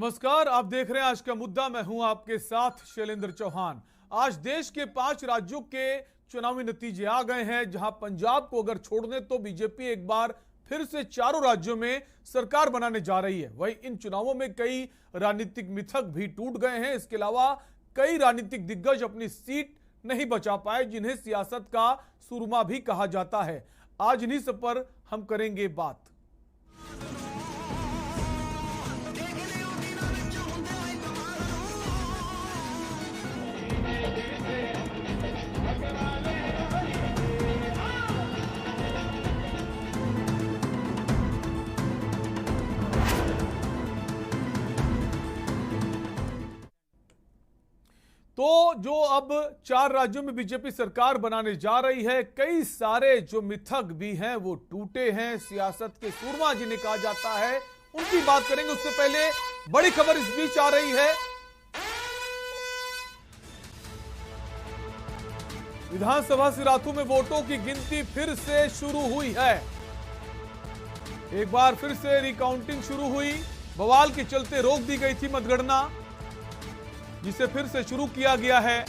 नमस्कार, आप देख रहे हैं आज का मुद्दा। मैं हूं आपके साथ शैलेंद्र चौहान। आज देश के 5 राज्यों के चुनावी नतीजे आ गए हैं, जहां पंजाब को अगर छोड़ दें तो बीजेपी एक बार फिर से चारों राज्यों में सरकार बनाने जा रही है। वहीं इन चुनावों में कई राजनीतिक मिथक भी टूट गए हैं। इसके अलावा कई राजनीतिक दिग्गज अपनी सीट नहीं बचा पाए, जिन्हें सियासत का सुरमा भी कहा जाता है। आज इन्हीं सब पर हम करेंगे बात। तो जो अब 4 राज्यों में बीजेपी सरकार बनाने जा रही है, कई सारे जो मिथक भी हैं वो टूटे हैं। सियासत के सूरमा जिन्हें कहा जाता है, उनकी बात करेंगे। उससे पहले बड़ी खबर इस बीच आ रही है, विधानसभा सिराथू में वोटों की गिनती फिर से शुरू हुई है। एक बार फिर से रिकाउंटिंग शुरू हुई। बवाल के चलते रोक दी गई थी मतगणना, जिसे फिर से शुरू किया गया है।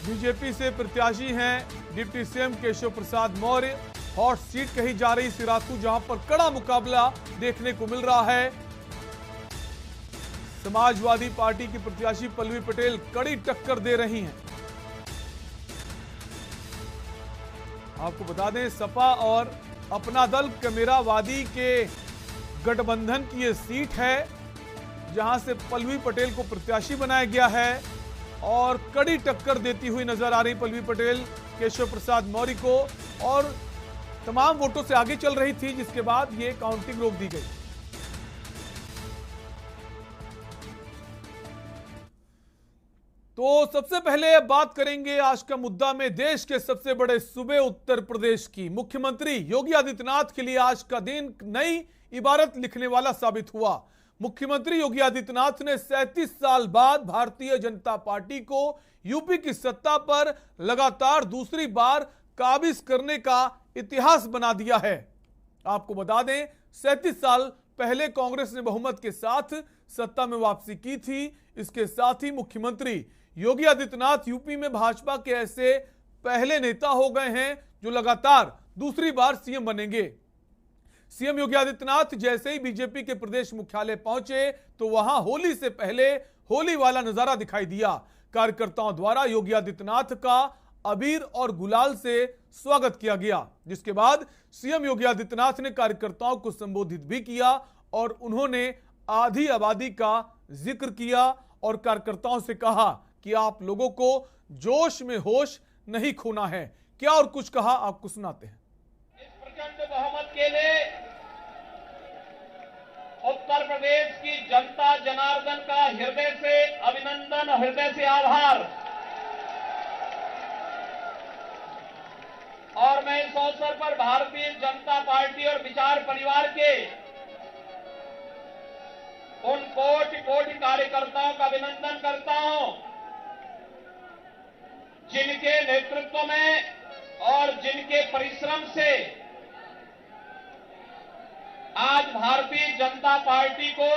बीजेपी से प्रत्याशी हैं deputy CM Keshav Prasad Maurya. Hot seat कही जा रही सिराथू, जहां पर कड़ा मुकाबला देखने को मिल रहा है। समाजवादी पार्टी की प्रत्याशी पल्लवी पटेल कड़ी टक्कर दे रही हैं। आपको बता दें, सपा और अपना दल कमेरावादी के गठबंधन की यह सीट है, जहां से पल्लवी पटेल को प्रत्याशी बनाया गया है और कड़ी टक्कर देती हुई नजर आ रही पल्लवी पटेल केशव प्रसाद मौर्य को, और तमाम वोटों से आगे चल रही थी, जिसके बाद ये काउंटिंग रोक दी गई। तो सबसे पहले बात करेंगे आज का मुद्दा में देश के सबसे बड़े सूबे उत्तर प्रदेश की। मुख्यमंत्री योगी आदित्यनाथ के लिए आज का दिन नई इबारत लिखने वाला साबित हुआ। मुख्यमंत्री योगी आदित्यनाथ ने 37 साल बाद भारतीय जनता पार्टी को यूपी की सत्ता पर लगातार दूसरी बार काबिज करने का इतिहास बना दिया है। आपको बता दें, 37 साल पहले कांग्रेस ने बहुमत के साथ सत्ता में वापसी की थी। इसके साथ ही मुख्यमंत्री योगी आदित्यनाथ यूपी में भाजपा के ऐसे पहले नेता हो गए हैं जो लगातार दूसरी बार सीएम बनेंगे। सीएम योगी आदित्यनाथ जैसे ही बीजेपी के प्रदेश मुख्यालय पहुंचे तो वहां होली से पहले होली वाला नजारा दिखाई दिया। कार्यकर्ताओं द्वारा योगी आदित्यनाथ का अबीर और गुलाल से स्वागत किया गया, जिसके बाद सीएम योगी आदित्यनाथ ने कार्यकर्ताओं को संबोधित भी किया और उन्होंने आधी आबादी का जिक्र किया और कार्यकर्ताओं से कहा कि आप लोगों को जोश में होश नहीं खोना है। क्या और कुछ कहा, आपको सुनाते हैं। प्रचंड बहुमत के लिए उत्तर प्रदेश की जनता जनार्दन का हृदय से अभिनंदन, हृदय से आभार। और मैं इस अवसर पर भारतीय जनता पार्टी और विचार परिवार के उन कोटि कोटि कार्यकर्ताओं का अभिनंदन करता हूं, जिनके नेतृत्व में और जिनके परिश्रम से आज भारतीय जनता पार्टी को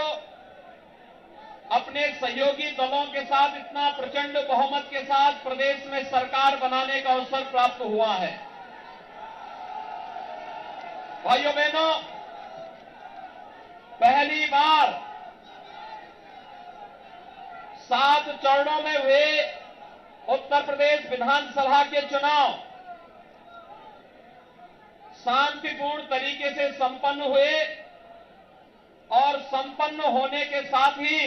अपने सहयोगी दलों के साथ इतना प्रचंड बहुमत के साथ प्रदेश में सरकार बनाने का अवसर प्राप्त हुआ है। भाइयों बहनों, पहली बार 7 चरणों में हुए उत्तर प्रदेश विधानसभा के चुनाव शांतिपूर्ण तरीके से संपन्न हुए और संपन्न होने के साथ ही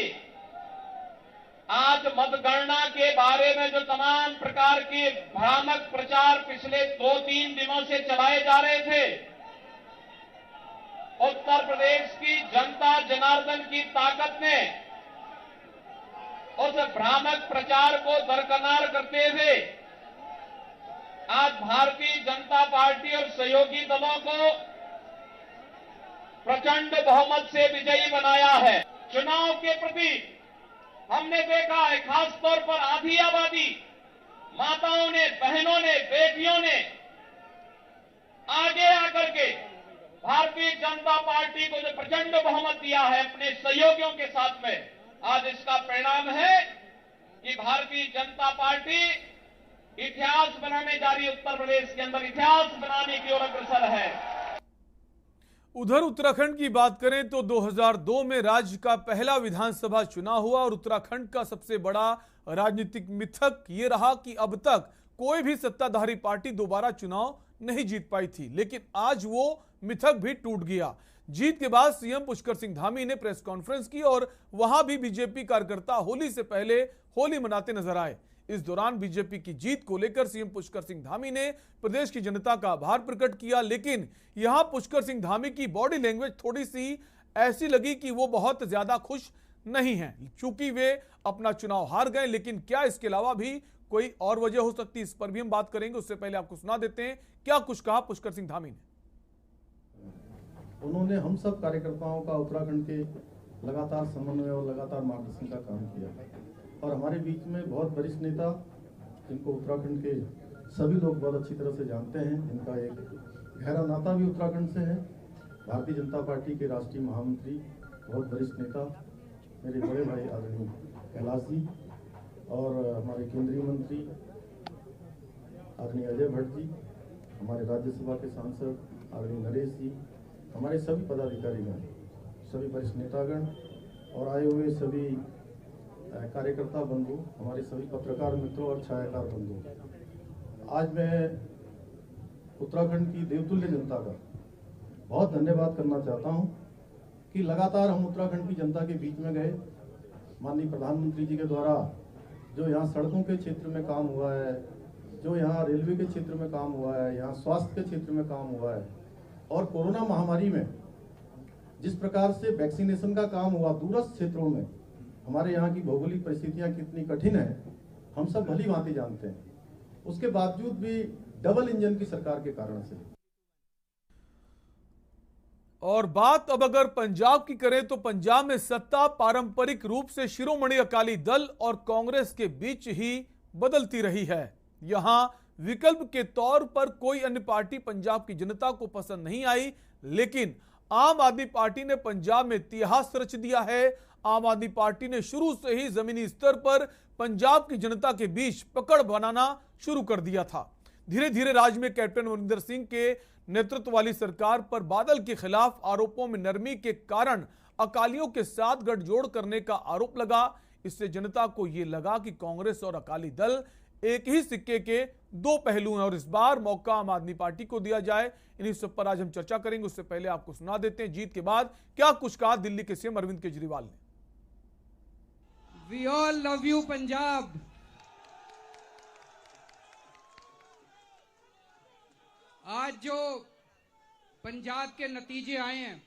आज मतगणना के बारे में जो तमाम प्रकार के भ्रामक प्रचार पिछले 2-3 दिनों से चलाए जा रहे थे, उत्तर प्रदेश की जनता जनार्दन की ताकत ने उस भ्रामक प्रचार को दरकिनार करते हुए आज भारतीय जनता पार्टी और सहयोगी दलों को प्रचंड बहुमत से विजयी बनाया है। चुनाव के प्रति हमने देखा है, खासतौर पर आधी आबादी, माताओं ने, बहनों ने, बेटियों ने आगे आकर के भारतीय जनता पार्टी को जो प्रचंड बहुमत दिया है अपने सहयोगियों के साथ में, आज इसका परिणाम है कि भारतीय जनता पार्टी इतिहास बनाने जा रही है। उत्तर प्रदेश के अंदर इतिहास बनाने की ओर अग्रसर है। उधर उत्तराखंड की बात करें तो 2002 में राज्य का पहला विधानसभा चुनाव हुआ और उत्तराखंड का सबसे बड़ा राजनीतिक मिथक ये रहा कि अब तक कोई भी सत्ताधारी पार्टी दोबारा चुनाव नहीं जीत पाई थी, लेकिन आज वो मिथक भी टूट गया। जीत के बाद सीएम पुष्कर सिंह धामी ने प्रेस कॉन्फ्रेंस की और वहां भी बीजेपी कार्यकर्ता होली से पहले होली मनाते नजर आए। इस दौरान बीजेपी की जीत को लेकर सीएम पुष्कर सिंह धामी ने प्रदेश की जनता का आभार प्रकट किया, लेकिन यहां पुष्कर सिंह धामी की बॉडी लैंग्वेज थोड़ी सी ऐसी लगी कि वो बहुत ज्यादा खुश नहीं है, चूंकि वे अपना चुनाव हार गए। लेकिन क्या इसके अलावा भी कोई और वजह हो सकती है, इस पर भी हम बात करेंगे। उससे पहले आपको सुना देते हैं क्या कुछ कहा पुष्कर सिंह धामी ने। उन्होंने हम सब कार्यकर्ताओं का उत्तराखंड के लगातार समन्वय और लगातार मार्गदर्शन का काम किया और हमारे बीच में बहुत वरिष्ठ नेता जिनको उत्तराखंड के सभी लोग बहुत अच्छी तरह से जानते हैं, इनका एक गहरा नाता भी उत्तराखंड से है। भारतीय जनता पार्टी के राष्ट्रीय महामंत्री, बहुत वरिष्ठ नेता मेरे बड़े भाई आदरणीय कैलाश जी और हमारे केंद्रीय मंत्री आदरणीय अजय भट्ट जी, हमारे राज्यसभा के सांसद आदरणीय नरेश जी, हमारे सभी पदाधिकारीगण, सभी वरिष्ठ नेतागण और आए हुए सभी कार्यकर्ता बंधु, हमारे सभी पत्रकार मित्रों और छायाकार बंधु, आज मैं उत्तराखंड की देवतुल्य जनता का बहुत धन्यवाद करना चाहता हूं कि लगातार हम उत्तराखंड की जनता के बीच में गए। माननीय प्रधानमंत्री जी के द्वारा जो यहाँ सड़कों के क्षेत्र में काम हुआ है, जो यहाँ रेलवे के क्षेत्र में काम हुआ है, यहाँ स्वास्थ्य के क्षेत्र में काम हुआ है और कोरोना महामारी में जिस प्रकार से वैक्सीनेशन का काम हुआ दूरस्थ क्षेत्रों में, हमारे यहाँ की भौगोलिक परिस्थितियां कितनी कठिन है हम सब भली भांति जानते हैं। उसके बावजूद भी डबल इंजन की सरकार के कारण से। और बात अब अगर पंजाब की करें तो पंजाब में सत्ता पारंपरिक रूप से शिरोमणि अकाली दल और कांग्रेस के बीच ही बदलती रही है। यहां विकल्प के तौर पर कोई अन्य पार्टी पंजाब की जनता को पसंद नहीं आई, लेकिन आम आदमी पार्टी ने पंजाब में इतिहास रच दिया है। आम आदमी पार्टी ने शुरू से ही जमीनी स्तर पर पंजाब की जनता के बीच पकड़ बनाना शुरू कर दिया था। धीरे धीरे राज्य में कैप्टन अमरिंदर सिंह के नेतृत्व वाली सरकार पर बादल के खिलाफ आरोपों में नरमी के कारण अकालियों के साथ गठजोड़ करने का आरोप लगा। इससे जनता को यह लगा कि कांग्रेस और अकाली दल एक ही सिक्के के दो पहलू हैं और इस बार मौका आम आदमी पार्टी को दिया जाए। इन्हीं सब पर आज हम चर्चा करेंगे। उससे पहले आपको सुना देते हैं जीत के बाद क्या कुछ कहा दिल्ली के सीएम अरविंद केजरीवाल ने। We all love you, Punjab. आज जो पंजाब के नतीजे आए हैं,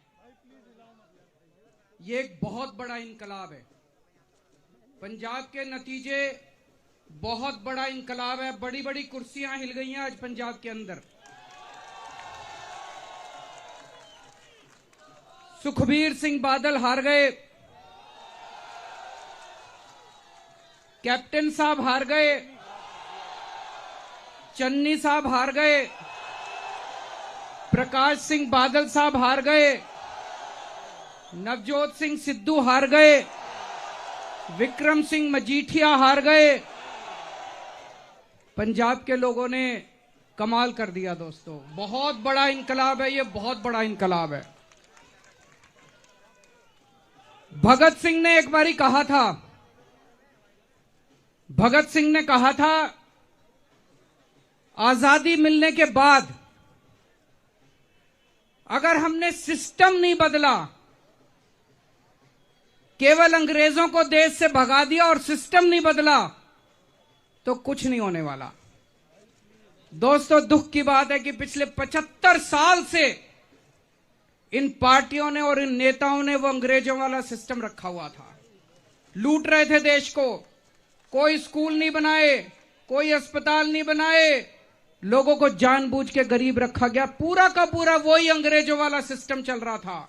ये एक बहुत बड़ा इनकलाब है। पंजाब के नतीजे बहुत बड़ा इनकलाब है। बड़ी बड़ी कुर्सियां हिल गई हैं आज पंजाब के अंदर। सुखबीर सिंह बादल हार गए, कैप्टन साहब हार गए, चन्नी साहब हार गए, प्रकाश सिंह बादल साहब हार गए, नवजोत सिंह सिद्धू हार गए, विक्रम सिंह मजीठिया हार गए। पंजाब के लोगों ने कमाल कर दिया दोस्तों। बहुत बड़ा इनकलाब है ये, बहुत बड़ा इनकलाब है। भगत सिंह ने एक बारी कहा था, भगत सिंह ने कहा था आजादी मिलने के बाद अगर हमने सिस्टम नहीं बदला, केवल अंग्रेजों को देश से भगा दिया और सिस्टम नहीं बदला, तो कुछ नहीं होने वाला। दोस्तों, दुख की बात है कि पिछले 75 साल से इन पार्टियों ने और इन नेताओं ने वो अंग्रेजों वाला सिस्टम रखा हुआ था। लूट रहे थे देश को। कोई स्कूल नहीं बनाए, कोई अस्पताल नहीं बनाए, लोगों को जानबूझ के गरीब रखा गया। पूरा का पूरा वही अंग्रेजों वाला सिस्टम चल रहा था।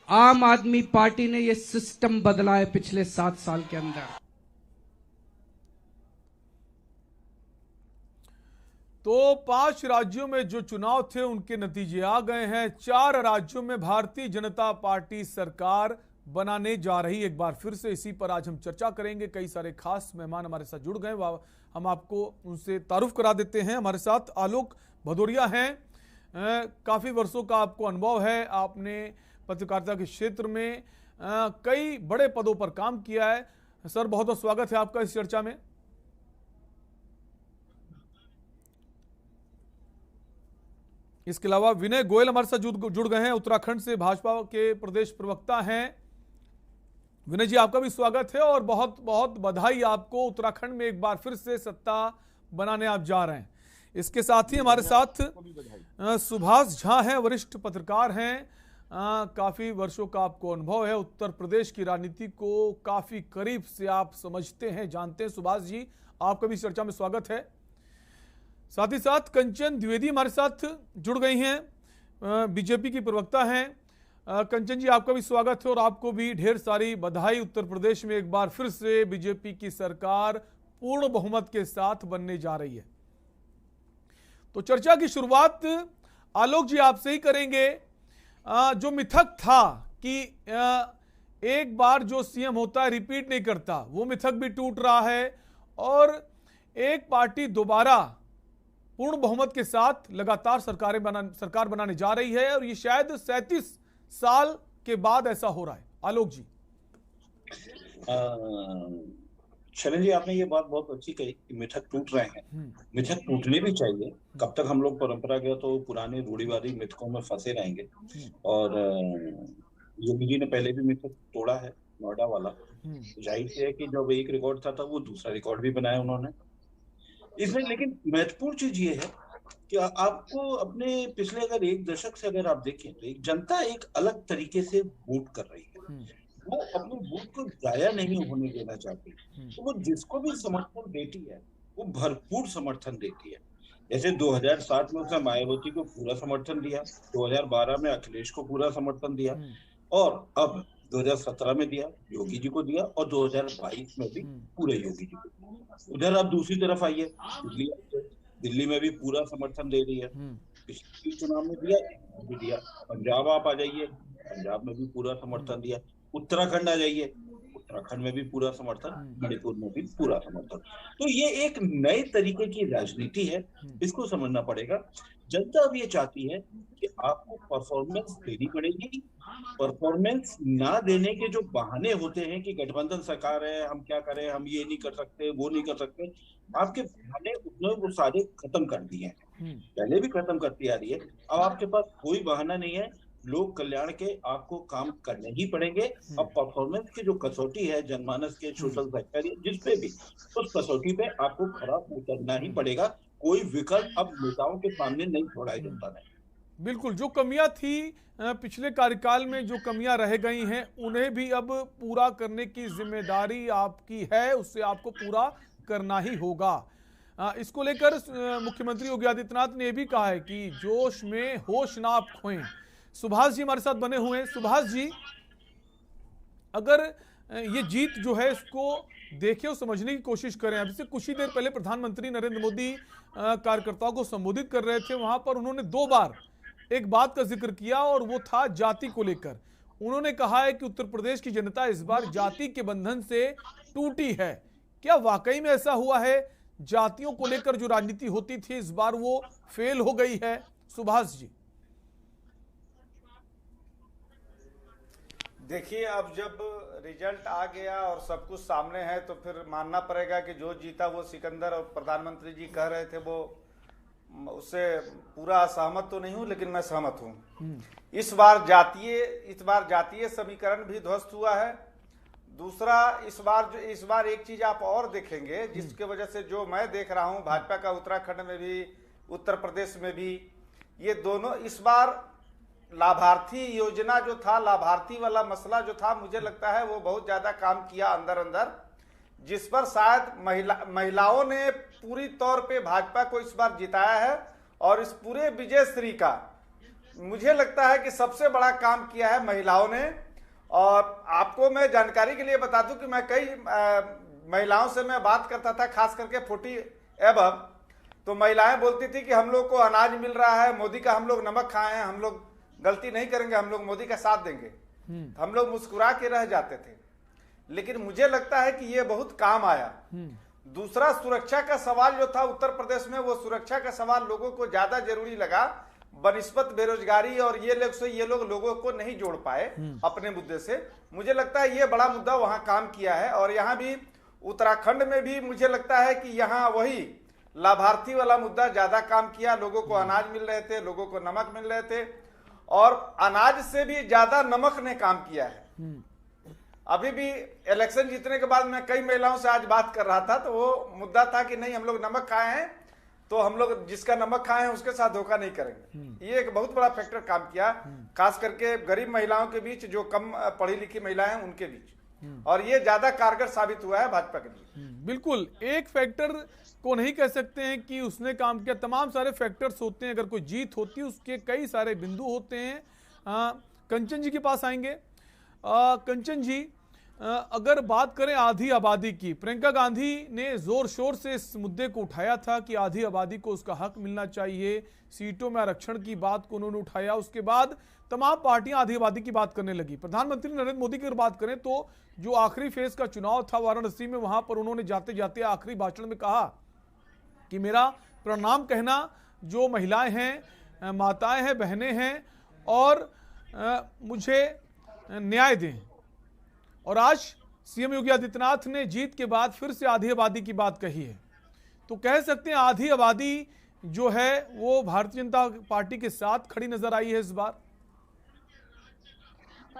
आम आदमी पार्टी ने यह सिस्टम बदला है पिछले 7 साल के अंदर। तो 5 राज्यों में जो चुनाव थे उनके नतीजे आ गए हैं। 4 राज्यों में भारतीय जनता पार्टी सरकार बनाने जा रही। एक बार फिर से इसी पर आज हम चर्चा करेंगे। कई सारे खास मेहमान हमारे साथ जुड़ गए, हम आपको उनसे तारुफ करा देते हैं। हमारे साथ आलोक भदौरिया हैं। काफ़ी वर्षों का आपको अनुभव है, आपने पत्रकारिता के क्षेत्र में कई बड़े पदों पर काम किया है। सर, बहुत बहुत स्वागत है आपका इस चर्चा में। इसके अलावा विनय गोयल हमारे साथ जुड़ गए हैं, उत्तराखंड से भाजपा के प्रदेश प्रवक्ता हैं। विनय जी, आपका भी स्वागत है और बहुत बहुत बधाई आपको, उत्तराखंड में एक बार फिर से सत्ता बनाने आप जा रहे हैं। इसके साथ ही हमारे साथ सुभाष झा हैं, वरिष्ठ पत्रकार हैं। काफी वर्षों का आपको अनुभव है, उत्तर प्रदेश की राजनीति को काफी करीब से आप समझते हैं, जानते हैं। सुभाष जी, आपका भी चर्चा में स्वागत है। साथ ही साथ कंचन द्विवेदी हमारे साथ जुड़ गई हैं, बीजेपी की प्रवक्ता हैं। कंचन जी, आपका भी स्वागत है और आपको भी ढेर सारी बधाई। उत्तर प्रदेश में एक बार फिर से बीजेपी की सरकार पूर्ण बहुमत के साथ बनने जा रही है। तो चर्चा की शुरुआत आलोक जी आपसे ही करेंगे। जो मिथक था कि एक बार जो सीएम होता है रिपीट नहीं करता, वो मिथक भी टूट रहा है और एक पार्टी दोबारा पूर्ण बहुमत के साथ लगातार सरकार बनाने जा रही है और ये शायद 37 साल के बाद ऐसा हो रहा है। आलोक जी। शरण जी, आपने ये बात बहुत अच्छी कही कि मिथक टूट रहे हैं। मिथक टूटने भी चाहिए। कब तक हम लोग परंपरागत तो पुराने रूढ़िवादी मिथकों में फंसे रहेंगे। और योगी जी ने पहले भी मिथक तोड़ा है, नोएडा वाला। जाहिर है कि जब एक रिकॉर्ड था वो दूसरा रिकॉर्ड भी बनाया उन्होंने इसमें। लेकिन महत्वपूर्ण चीज ये है कि आपको अपने पिछले अगर 1 दशक से अगर आप देखें तो एक जनता एक अलग तरीके से वोट कर रही है। वो अपने वोट को जाया नहीं होने देना चाहती। तो वो जिसको भी समर्थन देती है वो भरपूर समर्थन देती है। जैसे 2007 में उसने मायावती को पूरा समर्थन दिया, 2012 में अखिलेश को पूरा समर्थन दिया और अब 2017 में दिया, योगी जी को दिया और 2022 में भी पूरे योगी जी को। उधर आप दूसरी तरफ आइए, दिल्ली में भी पूरा समर्थन दे रही है। पिछले चुनाव में दिया। पंजाब आप आ जाइए, पंजाब में भी पूरा समर्थन दिया। उत्तराखंड आ जाइए, उत्तराखंड में भी पूरा समर्थन, मणिपुर में भी पूरा समर्थन। तो ये एक नए तरीके की राजनीति है, इसको समझना पड़ेगा। जनता अब ये चाहती है कि आपको परफॉर्मेंस देनी पड़ेगी। परफॉर्मेंस ना देने के जो बहाने होते हैं कि गठबंधन सरकार है, हम क्या करें, हम ये नहीं कर सकते, वो नहीं कर सकते, आपके बहाने उन्होंने वो सारे खत्म कर दिए हैं। पहले भी खत्म करती आ रही है। अब आपके पास कोई बहाना नहीं है। लोक कल्याण के आपको काम करने ही पड़ेंगे। अब परफॉर्मेंस की जो कसौटी है जनमानस के, सोशल सेक्टर, जिस पे भी, उस कसौटी पे आपको खरा उतरना ही पड़ेगा। कोई विकल्प अब नेताओं के सामने नहीं छोड़ा है जनता ने। बिल्कुल, जो कमियां थी पिछले कार्यकाल में, जो कमियां रह गई हैं, उन्हें भी अब पूरा करने की जिम्मेदारी आपकी है, उससे आपको पूरा करना ही होगा। इसको लेकर मुख्यमंत्री योगी आदित्यनाथ ने यह भी कहा है कि जोश में होश ना आप खोएं। सुभाष जी हमारे साथ बने हुए हैं। सुभाष जी, अगर ये जीत जो है इसको देखें और समझने की कोशिश करें। अभी से कुछ ही देर पहले प्रधानमंत्री नरेंद्र मोदी कार्यकर्ताओं को संबोधित कर रहे थे। वहां पर उन्होंने 2 बार एक बात का जिक्र किया और वो था जाति को लेकर। उन्होंने कहा है कि उत्तर प्रदेश की जनता इस बार जाति के बंधन से टूटी है। क्या वाकई में ऐसा हुआ है? जातियों को लेकर जो राजनीति होती थी इस बार वो फेल हो गई है? सुभाष जी। देखिए, अब जब रिजल्ट आ गया और सब कुछ सामने है तो फिर मानना पड़ेगा कि जो जीता वो सिकंदर। और प्रधानमंत्री जी कह रहे थे वो, उससे पूरा असहमत तो नहीं हूं, लेकिन मैं सहमत हूं। इस बार जातीय समीकरण भी ध्वस्त हुआ है। दूसरा, इस बार एक चीज आप और देखेंगे जिसके वजह से, जो मैं देख रहा हूं भाजपा का उत्तराखंड में भी, उत्तर प्रदेश में भी, ये दोनों इस बार लाभार्थी योजना जो था, लाभार्थी वाला मसला जो था, मुझे लगता है वो बहुत ज्यादा काम किया अंदर, जिस पर शायद महिलाओं ने पूरी तौर पे भाजपा को इस बार जिताया है। और इस पूरे विजयश्री का मुझे लगता है कि सबसे बड़ा काम किया है महिलाओं ने। और आपको मैं जानकारी के लिए बता दूं कि मैं कई महिलाओं से मैं बात करता था, खास करके 40 एबव, तो महिलाएं बोलती थी कि हम लोग को अनाज मिल रहा है, मोदी का हम लोग नमक खाए हैं, हम लोग गलती नहीं करेंगे, हम लोग मोदी का साथ देंगे। हम लोग मुस्कुरा के रह जाते थे। लेकिन मुझे लगता है कि ये बहुत काम आया। दूसरा, सुरक्षा का सवाल जो था उत्तर प्रदेश में, वो सुरक्षा का सवाल लोगों को ज्यादा जरूरी लगा बनिस्बत बेरोजगारी, और ये लोग लोगों को नहीं जोड़ पाए अपने मुद्दे से। मुझे लगता है ये बड़ा मुद्दा वहां काम किया है। और यहाँ भी उत्तराखंड में भी मुझे लगता है कि यहाँ वही लाभार्थी वाला मुद्दा ज्यादा काम किया। लोगों को अनाज मिल रहे थे, लोगों को नमक मिल रहे थे, और अनाज से भी ज्यादा नमक ने काम किया है। अभी भी इलेक्शन जीतने के बाद मैं कई महिलाओं से आज बात कर रहा था, तो वो मुद्दा था कि नहीं, हम लोग नमक खाए हैं तो हम लोग जिसका नमक खाए हैं उसके साथ धोखा नहीं करेंगे। ये एक बहुत बड़ा फैक्टर काम किया, खास करके गरीब महिलाओं के बीच, जो कम पढ़ी लिखी महिलाएं हैं उनके बीच, और ये ज्यादा कारगर साबित हुआ है भाजपा के लिए। बिल्कुल, एक फैक्टर को नहीं कह सकते हैं कि उसने काम किया, तमाम सारे फैक्टर्स होते हैं। अगर कोई जीत होती है उसके कई सारे बिंदु होते हैं। कंचन जी के पास आएंगे। कंचन जी, अगर बात करें आधी आबादी की, प्रियंका गांधी ने जोर शोर से इस मुद्दे को उठाया था कि आधी आबादी को उसका हक मिलना चाहिए, सीटों में आरक्षण की बात को उन्होंने उठाया। उसके बाद तमाम पार्टियां आधी आबादी की बात करने लगी। प्रधानमंत्री नरेंद्र मोदी की अगर बात करें तो जो आखिरी फेज का चुनाव था वाराणसी में, वहां पर उन्होंने जाते जाते आखिरी भाषण में कहा कि मेरा प्रणाम कहना जो महिलाएं हैं, माताएं हैं, बहनें हैं, और मुझे न्याय दें। और आज सीएम योगी आदित्यनाथ ने जीत के बाद फिर से आधी आबादी की बात कही है। तो कह सकते हैं आधी आबादी जो है वो भारतीय जनता पार्टी के साथ खड़ी नजर आई है इस बार।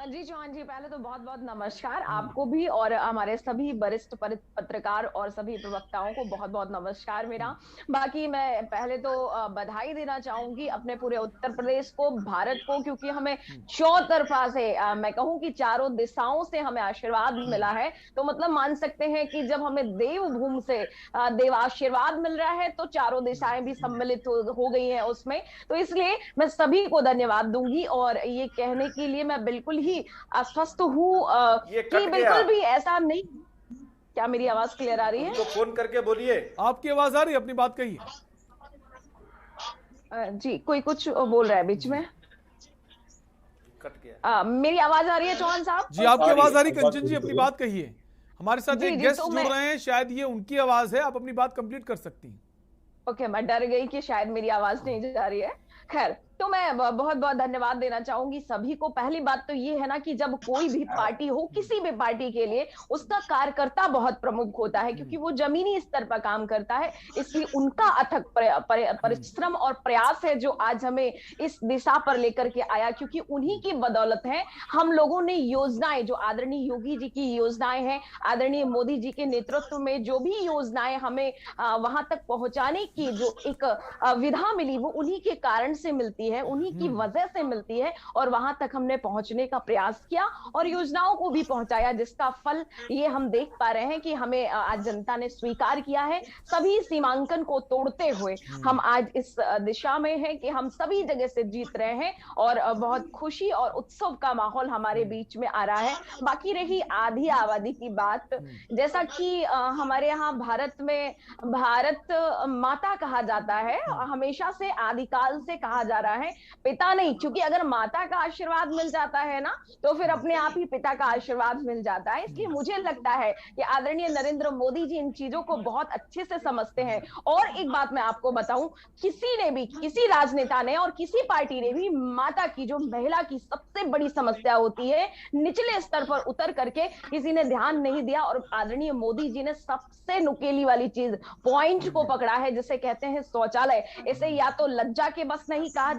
जी चौहान जी, पहले तो बहुत बहुत नमस्कार आपको भी, और हमारे सभी वरिष्ठ पत्रकार और सभी प्रवक्ताओं को बहुत बहुत नमस्कार मेरा। बाकी मैं पहले तो बधाई देना चाहूंगी अपने पूरे उत्तर प्रदेश को, भारत को, क्योंकि हमें चौतरफा से, मैं कहूं कि चारों दिशाओं से हमें आशीर्वाद मिला है। तो मतलब मान सकते हैं कि जब हमें देवभूमि से देवाशीर्वाद मिल रहा है तो चारों दिशाएं भी सम्मिलित हो गई हैं उसमें। तो इसलिए मैं सभी को धन्यवाद दूंगी, और ये कहने के लिए मैं बिल्कुल ही आश्वस्त हूँ कि बिल्कुल भी ऐसा नहीं। क्या मेरी आवाज क्लियर आ रही है? तो फोन करके बोलिए। आपकी आवाज आ रही है, अपनी बात कहिए। जी, कोई कुछ बोल रहा है बीच में, कट गया। मेरी आवाज आ रही है चौहान साहब? जी, आपकी आवाज आ रही है। कंचन जी, अपनी बात कहिए। हमारे साथ एक गेस्ट जुड़ रहे हैं, शायद ये उनकी आवाज है, आप अपनी बात कंप्लीट कर सकती हैं। ओके, मैं डर गई कि शायद मेरी आवाज नहीं जा रही है। खैर, तो मैं बहुत बहुत धन्यवाद देना चाहूंगी सभी को। पहली बात तो ये है ना कि जब कोई भी पार्टी हो, किसी भी पार्टी के लिए उसका कार्यकर्ता बहुत प्रमुख होता है, क्योंकि वो जमीनी स्तर पर काम करता है। इसलिए उनका अथक परिश्रम और प्रयास है जो आज हमें इस दिशा पर लेकर के आया, क्योंकि उन्हीं की बदौलत है हम लोगों ने योजनाएं, जो आदरणीय योगी जी की योजनाएं हैं, आदरणीय मोदी जी के नेतृत्व में जो भी योजनाएं हमें वहां तक पहुंचाने की जो एक विधा मिली, वो उन्हीं के कारण से मिलती है, उन्हीं की वजह से मिलती है। और वहां तक हमने पहुंचने का प्रयास किया और योजनाओं को भी पहुंचाया, जिसका फल ये हम देख पा रहे हैं कि हमें आज जनता ने स्वीकार किया है। सभी सीमांकन को तोड़ते हुए हम आज इस दिशा में हैं कि हम सभी जगह से जीत रहे हैं, और बहुत खुशी और उत्सव का माहौल हमारे बीच में आ रहा है। बाकी रही आधी आबादी की बात, जैसा कि हमारे यहाँ भारत में भारत माता कहा जाता है, हमेशा से आदिकाल से कहा जा रहा है, पिता नहीं, क्योंकि अगर माता का आशीर्वाद मिल जाता है ना तो फिर अपने आप ही पिता का आशीर्वाद मिल जाता है। इसलिए मुझे लगता है कि आदरणीय नरेंद्र मोदी जी इन चीजों को बहुत अच्छे से समझते हैं। और एक बात मैं आपको बताऊं, किसी ने भी, किसी राजनेता ने और किसी पार्टी ने भी माता की, जो महिला की सबसे बड़ी समस्या होती है, निचले स्तर पर उतर करके किसी ने ध्यान नहीं दिया। और आदरणीय मोदी जी ने सबसे नुकेली वाली चीज, पॉइंट को पकड़ा है, जिसे कहते हैं शौचालय। इसे या तो लज्जा के बस नहीं कहा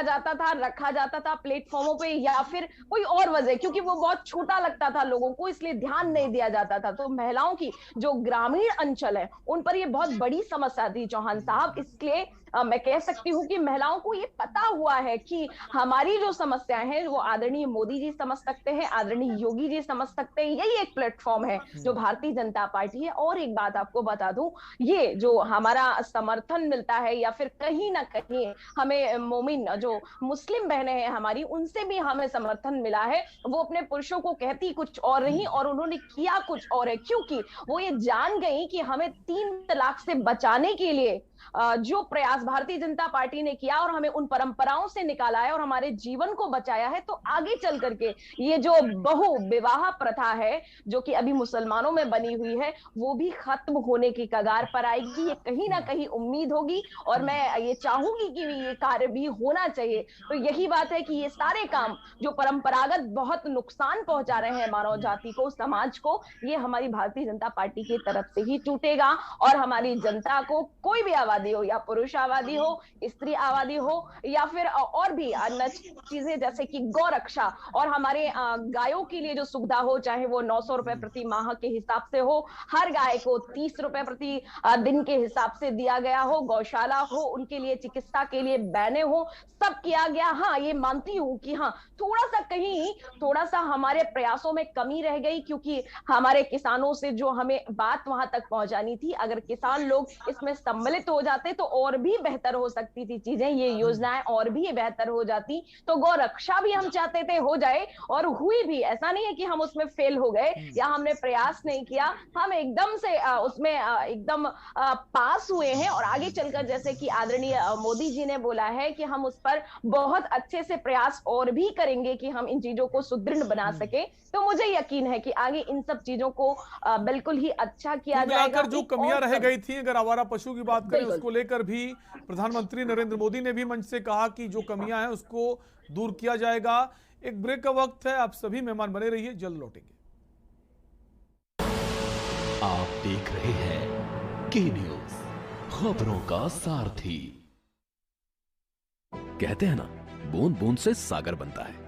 जाता था, रखा जाता था प्लेटफॉर्मों पे, या फिर कोई और वजह, क्योंकि वो बहुत छोटा लगता था लोगों को, इसलिए ध्यान नहीं दिया जाता था। तो महिलाओं की जो ग्रामीण अंचल है उन पर ये बहुत बड़ी समस्या थी चौहान साहब। इसलिए मैं कह सकती हूँ कि महिलाओं को ये पता हुआ है कि हमारी जो समस्याएं हैं वो आदरणीय मोदी जी समझ सकते हैं, आदरणीय योगी जी समझ सकते हैं। यही एक प्लेटफॉर्म है जो भारतीय जनता पार्टी है। और एक बात आपको बता दूं, ये जो हमारा समर्थन मिलता है या फिर कहीं ना कहीं हमें हमारे मोमिन जो मुस्लिम बहनें हैं हमारी, उनसे भी हमें समर्थन मिला है। वो अपने पुरुषों को कहती कुछ और नहीं और उन्होंने किया कुछ और है, क्योंकि वो ये जान गई कि हमें 3 तलाक से बचाने के लिए जो प्रयास भारतीय जनता पार्टी ने किया और हमें उन परंपराओं से निकाला है और हमारे जीवन को बचाया है, तो आगे चल करके ये जो बहु विवाह प्रथा है जो कि अभी मुसलमानों में बनी हुई है, वो भी खत्म होने की कगार पर आएगी। ये कहीं ना कहीं उम्मीद होगी और मैं ये चाहूंगी कि ये कार्य भी होना चाहिए। तो यही बात है कि ये सारे काम जो परंपरागत बहुत नुकसान पहुंचा रहे हैं मानव जाति को, समाज को, ये हमारी भारतीय जनता पार्टी की तरफ से ही टूटेगा और हमारी जनता को कोई भी आवादी हो, या पुरुष आबादी हो, स्त्री आबादी हो, या फिर और भी अन्य चीजें जैसे कि गौ रक्षा और हमारे गायों के लिए जो सुविधा हो, चाहे वो 900 रुपए प्रति माह के हिसाब से हो, हर गाय को 30 रुपए प्रति दिन के हिसाब से दिया गया हो, गौशाला हो, उनके लिए चिकित्सा के लिए बैने हो, सब किया गया। हाँ, ये मानती हूँ कि हाँ थोड़ा सा हमारे प्रयासों में कमी रह गई, क्योंकि हमारे किसानों से जो हमें बात वहां तक पहुंचानी थी, अगर किसान लोग इसमें सम्मिलित हो जाते तो और भी बेहतर हो सकती थी चीजें, ये योजनाएं और भी बेहतर हो जाती। तो गौ रक्षा भी हम चाहते थे हो जाए और हुई भी, ऐसा नहीं है कि हम उसमें फेल हो गए या हमने प्रयास नहीं किया, हम एकदम से उसमें एकदम पास हुए हैं। और आगे चलकर जैसे कि आदरणीय मोदी जी ने बोला है कि हम उस पर बहुत अच्छे से प्रयास और भी करेंगे कि हम इन चीजों को सुदृढ़ बना सके। तो मुझे यकीन है कि आगे इन सब चीजों को बिल्कुल ही अच्छा किया जाएगा। जो कमियां रह गई थी, अगर आवारा पशु की बात करें, उसको लेकर भी प्रधानमंत्री नरेंद्र मोदी ने भी मंच से कहा कि जो कमियां हैं उसको दूर किया जाएगा। एक ब्रेक का वक्त है, आप सभी मेहमान बने रहिए, जल्द लौटेंगे। आप देख रहे हैं के न्यूज, खबरों का सारथी। कहते हैं ना, बूंद बूंद से सागर बनता है।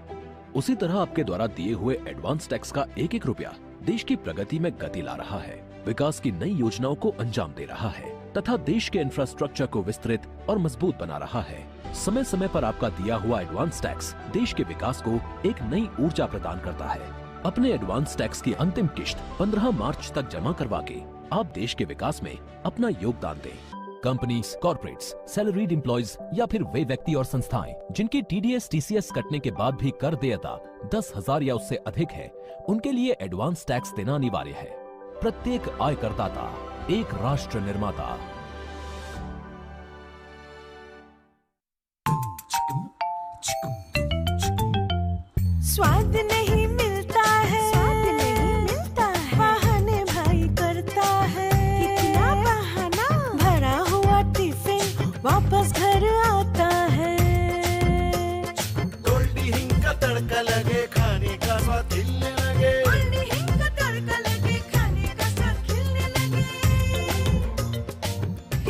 उसी तरह आपके द्वारा दिए हुए एडवांस टैक्स का एक एक रुपया देश की प्रगति में गति ला रहा है, विकास की नई योजनाओं को अंजाम दे रहा है तथा देश के इंफ्रास्ट्रक्चर को विस्तृत और मजबूत बना रहा है। समय समय पर आपका दिया हुआ एडवांस टैक्स देश के विकास को एक नई ऊर्जा प्रदान करता है। अपने एडवांस टैक्स की अंतिम किश्त 15 मार्च तक जमा करवा के आप देश के विकास में अपना योगदान दें। कंपनीज, कॉर्पोरेट्स, सैलरीड एम्प्लॉयज या फिर वे व्यक्ति और संस्थाएं जिनकी TDS TCS कटने के बाद भी कर देयता 10,000 या उससे अधिक है, उनके लिए एडवांस टैक्स देना अनिवार्य है। प्रत्येक आयकरदाता एक राष्ट्र निर्माता। स्वाद नहीं मिलता है, बहाने भाई करता है, कितना बहाना, भरा हुआ टिफिन वापस घर आता है। गोल्डी हिंग का तड़का लगे, खाने का स्वाद खिलने लगे, गोल्डी हिंग का तड़का लगे, खाने का स्वाद खिलने लगे।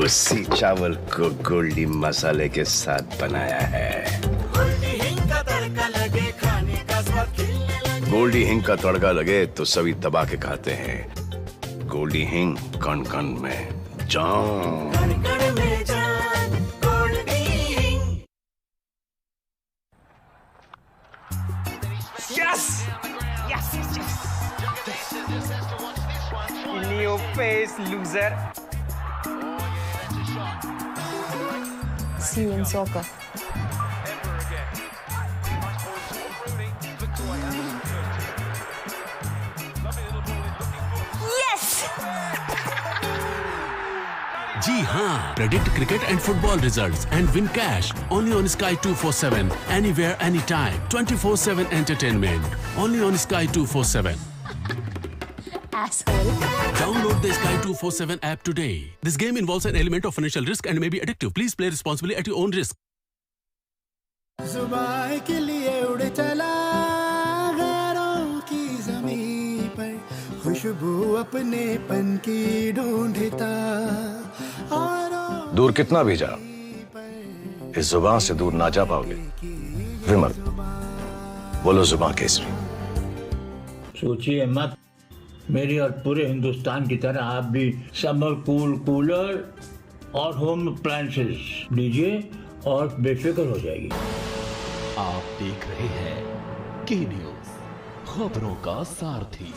उसी चावल को गोल्डी मसाले के साथ बनाया है। गोल्डी हिंग का तड़का लगे, खाने का स्वाद खिलने लगे, गोल्डी हिंग का तड़का लगे तो सभी दबा के खाते हैं। गोल्डी हिंग कण कण में जान, कण कण में जान, गोल्डी हिंग। Yes! Yes, yes, yes! In your face, loser. See you in soccer. जी हाँ, predict cricket and football results and win cash only on Sky 247, anywhere, anytime, 24/7 entertainment, only on Sky 247. Asshole. Download the Sky 247 app today. This game involves an element of financial risk and may be addictive. Please play responsibly at your own risk. जुबान के लिए उड़ चला गैरों की ज़मीं पर, खुशबू अपने पन की ढूंढता। दूर कितना भी जाओ, इस जुबान से दूर ना जा पाओगे। विमल, बोलो जुबान केसरी। सोचिए मत, मेरी और पूरे हिंदुस्तान की तरह आप भी समर कूलर और होम अप्लायंसेस लीजिए और बेफिक्र हो जाएगी। आप देख रहे हैं के न्यूज, खबरों का सारथी।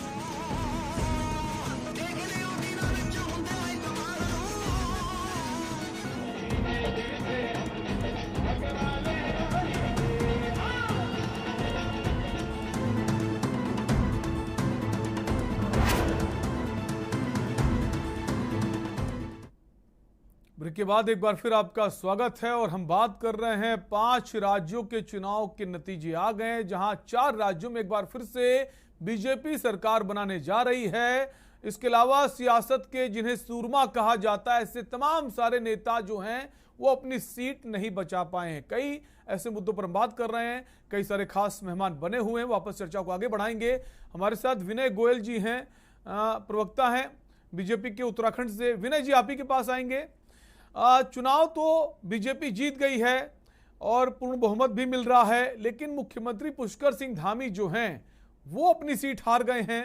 ब्रेक के बाद एक बार फिर आपका स्वागत है और हम बात कर रहे हैं 5 राज्यों के चुनाव के नतीजे आ गए हैं, जहां 4 राज्यों में एक बार फिर से बीजेपी सरकार बनाने जा रही है। इसके अलावा सियासत के जिन्हें सूरमा कहा जाता है, ऐसे तमाम सारे नेता जो हैं वो अपनी सीट नहीं बचा पाए हैं। कई ऐसे मुद्दों पर हम बात कर रहे हैं, कई सारे खास मेहमान बने हुए हैं। वापस चर्चा को आगे बढ़ाएंगे। हमारे साथ विनय गोयल जी हैं, प्रवक्ता हैं बीजेपी के उत्तराखंड से। विनय जी, आप ही के पास आएंगे। चुनाव तो बीजेपी जीत गई है और पूर्ण बहुमत भी मिल रहा है, लेकिन मुख्यमंत्री पुष्कर सिंह धामी जो हैं वो अपनी सीट हार गए हैं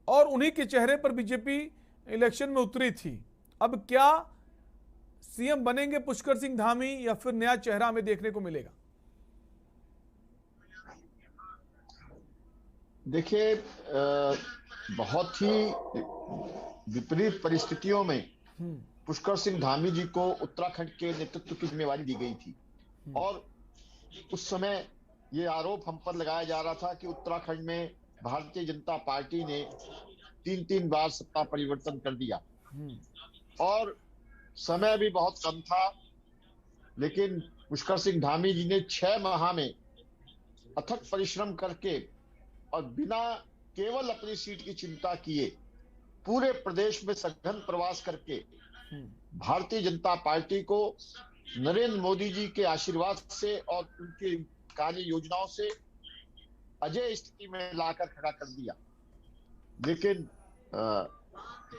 और उन्हीं के चेहरे पर बीजेपी इलेक्शन में उतरी थी। अब क्या सीएम बनेंगे पुष्कर सिंह धामी या फिर नया चेहरा हमें देखने को मिलेगा? देखिए, बहुत ही विपरीत परिस्थितियों में पुष्कर सिंह धामी जी को उत्तराखंड के नेतृत्व की जिम्मेवारी दी गई थी और उस समय ये आरोप हम पर लगाया जा रहा था कि उत्तराखंड में भारतीय जनता पार्टी ने 3 बार सत्ता परिवर्तन कर दिया और समय भी बहुत कम था। लेकिन पुष्कर सिंह धामी जी ने 6 माह में अथक परिश्रम करके और बिना केवल अपनी सीट की चिंता किए पूरे प्रदेश में सघन प्रवास करके भारतीय जनता पार्टी को नरेंद्र मोदी जी के आशीर्वाद से और उनकी कार्य योजनाओं से अजय स्थिति में लाकर खड़ा कर दिया। लेकिन